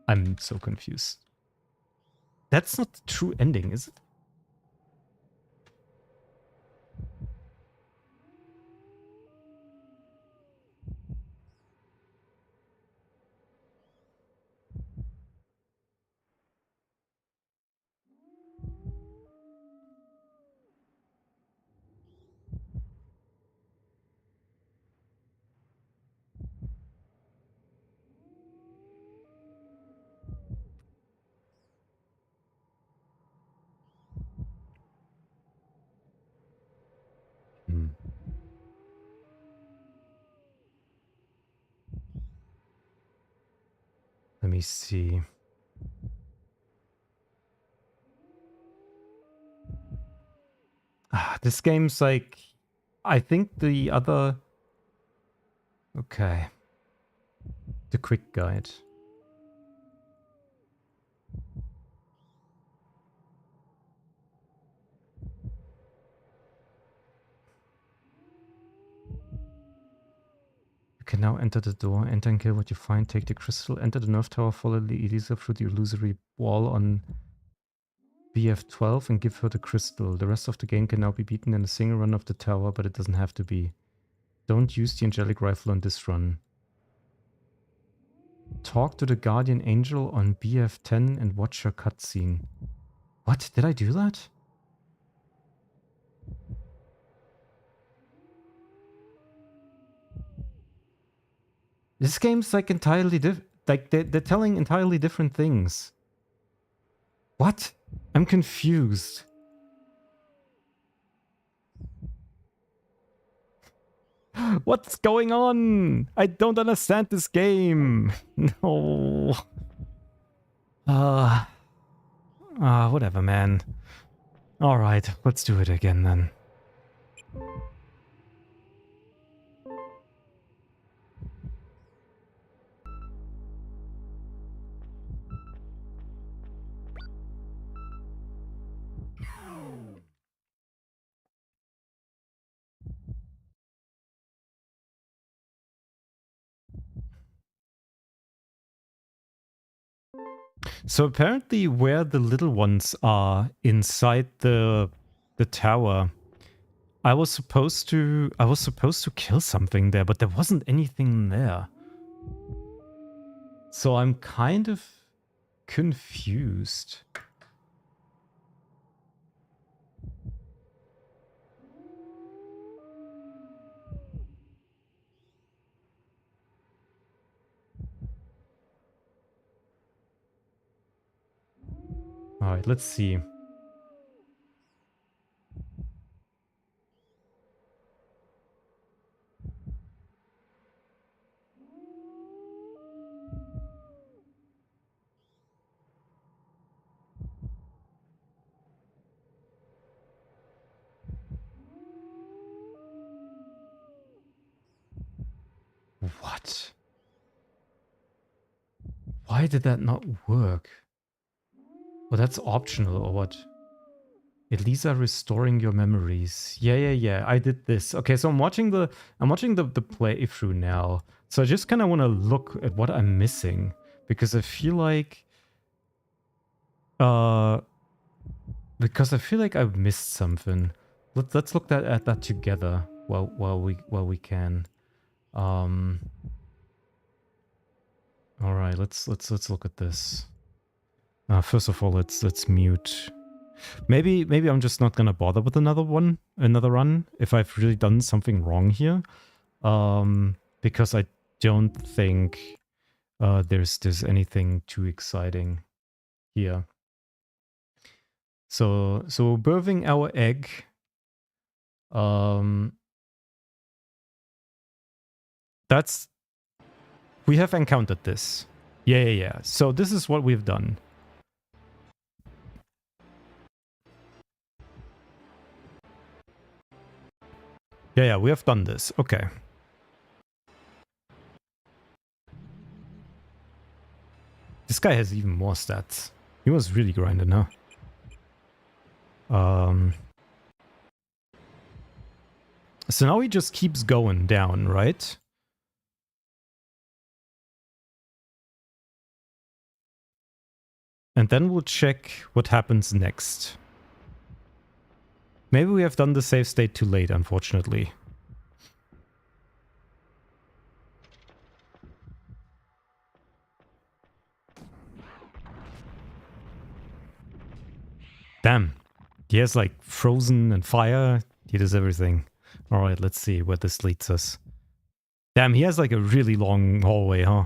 I'm so confused. That's not the true ending, is it? Let me see. This game's like... I think the other... Okay. The quick guide. You can now enter the door, enter and kill what you find, take the crystal, enter the Nerf Tower, follow Elisa through the illusory wall on BF12 and give her the crystal. The rest of the game can now be beaten in a single run of the tower, but it doesn't have to be. Don't use the angelic rifle on this run. Talk to the guardian angel on BF10 and watch her cutscene. What? Did I do that? This game's like entirely different. Like they're telling entirely different things. What? I'm confused. What's going on? I don't understand this game. No. Whatever, man. All right, let's do it again then. So apparently where the little ones are inside the tower, I was supposed to kill something there, but there wasn't anything there. So I'm kind of confused. All right, let's see. What? Why did that not work? Well, that's optional or what? Elisa restoring your memories. Yeah. I did this. Okay, so I'm watching the playthrough now. So I just kind of want to look at what I'm missing because I feel like I've missed something. Let's look at that together. while we can. All right, let's look at this. First of all, let's mute. Maybe I'm just not gonna bother with another run if I've really done something wrong here. Because I don't think there's anything too exciting here. So birthing our egg. We have encountered this. Yeah. So this is what we've done. Yeah, we have done this. Okay. This guy has even more stats. He was really grinding, huh? So now he just keeps going down, right? And then we'll check what happens next. Maybe we have done the save state too late, unfortunately. Damn. He has like frozen and fire. He does everything. Alright, let's see where this leads us. Damn, he has like a really long hallway, huh?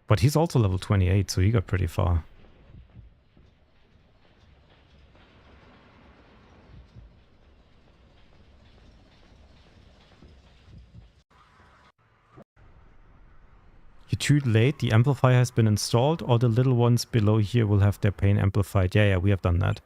But he's also level 28, so he got pretty far. You're too late. The amplifier has been installed. All the little ones below here will have their pain amplified. Yeah, we have done that.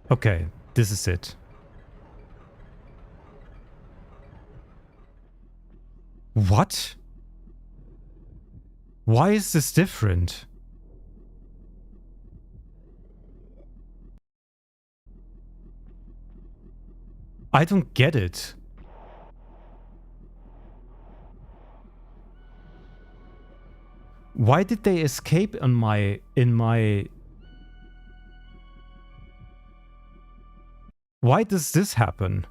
Okay, this is it. What? Why is this different? I don't get it. Why did they escape in my... Why does this happen?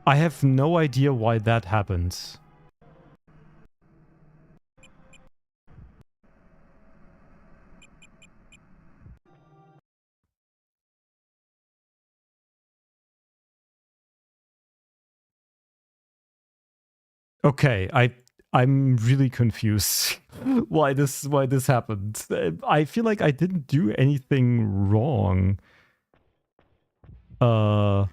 I have no idea why that happens. Okay, I'm really confused why this happened. I feel like I didn't do anything wrong. The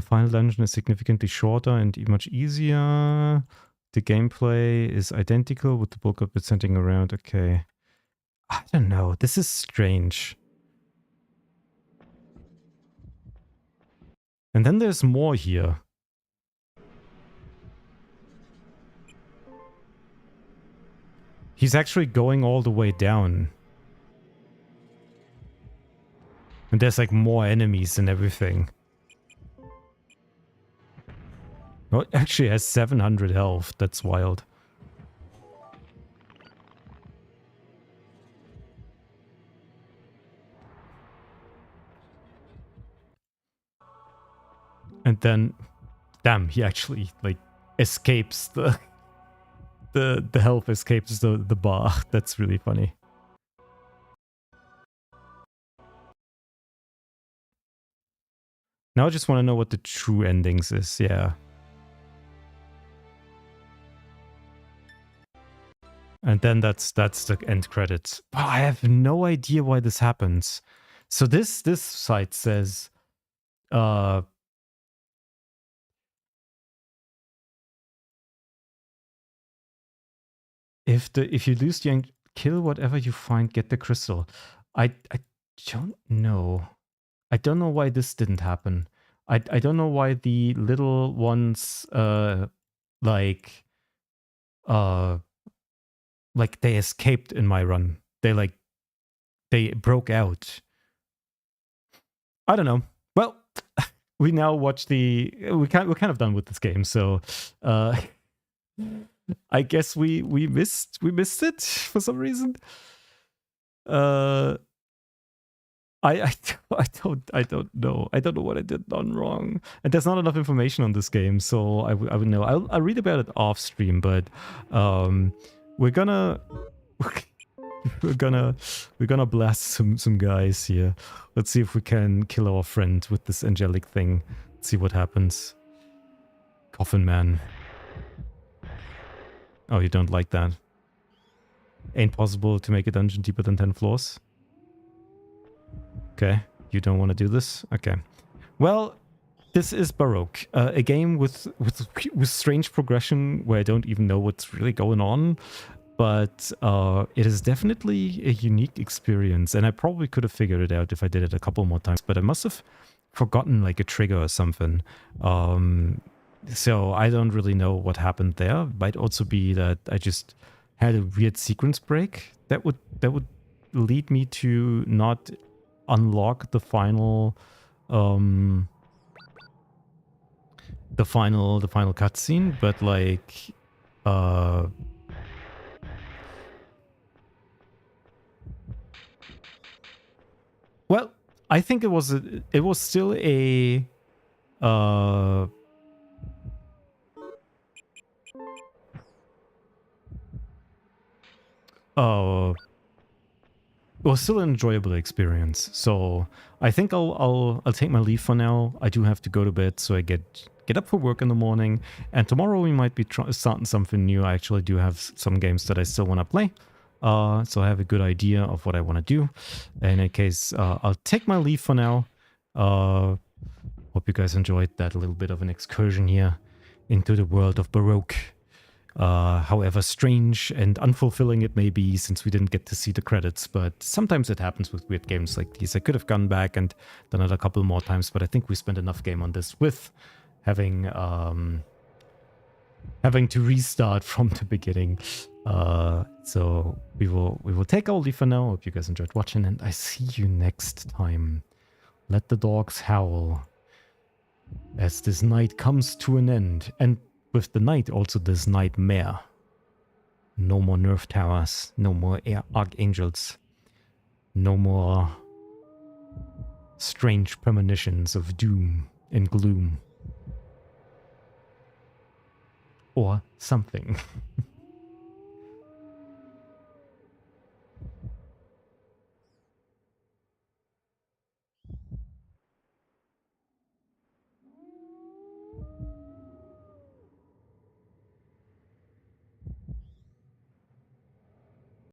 final dungeon is significantly shorter and much easier. The gameplay is identical with the bulk of it centering around. Okay. I don't know. This is strange. And then there's more here. He's actually going all the way down. And there's like more enemies and everything. Oh, it actually has 700 health. That's wild. And then, damn, he actually like escapes the health escapes the bar. That's really funny. Now I just want to know what the true endings is. Yeah. And then that's the end credits. Wow, I have no idea why this happens. So this site says if you lose the kill whatever you find, get the crystal. I don't know. I don't know why this didn't happen. I don't know why the little ones like they escaped in my run. They broke out. I don't know. Well, we now watch we're kind of done with this game, so I guess we missed it for some reason. I don't know. I don't know what I did done wrong. And there's not enough information on this game, so I would know. I'll read about it off stream, but we're gonna we're gonna blast some guys here. Let's see if we can kill our friend with this angelic thing. Let's see what happens. Coffin Man. Oh, you don't like that? Ain't possible to make a dungeon deeper than 10 floors. Okay, you don't want to do this? Okay. Well, this is Baroque, a game with strange progression where I don't even know what's really going on, but it is definitely a unique experience, and I probably could have figured it out if I did it a couple more times, but I must have forgotten like a trigger or something. So I don't really know what happened there. Might also be that I just had a weird sequence break that would lead me to not unlock the final cutscene, but like well, I think it was still a it was still an enjoyable experience. So I think I'll take my leave for now. I do have to go to bed, so I get up for work in the morning. And tomorrow we might be starting something new. I actually do have some games that I still want to play. So I have a good idea of what I want to do. In any case, I'll take my leave for now. Hope you guys enjoyed that little bit of an excursion here into the world of Baroque. However strange and unfulfilling it may be, since we didn't get to see the credits, but sometimes it happens with weird games like these. I could have gone back and done it a couple more times, but I think we spent enough game on this with having to restart from the beginning. So we will take our leave for now. Hope you guys enjoyed watching, and I see you next time. Let the dogs howl as this night comes to an end, and with the night also this nightmare. No more nerf towers, no more archangels, no more strange premonitions of doom and gloom. Or something.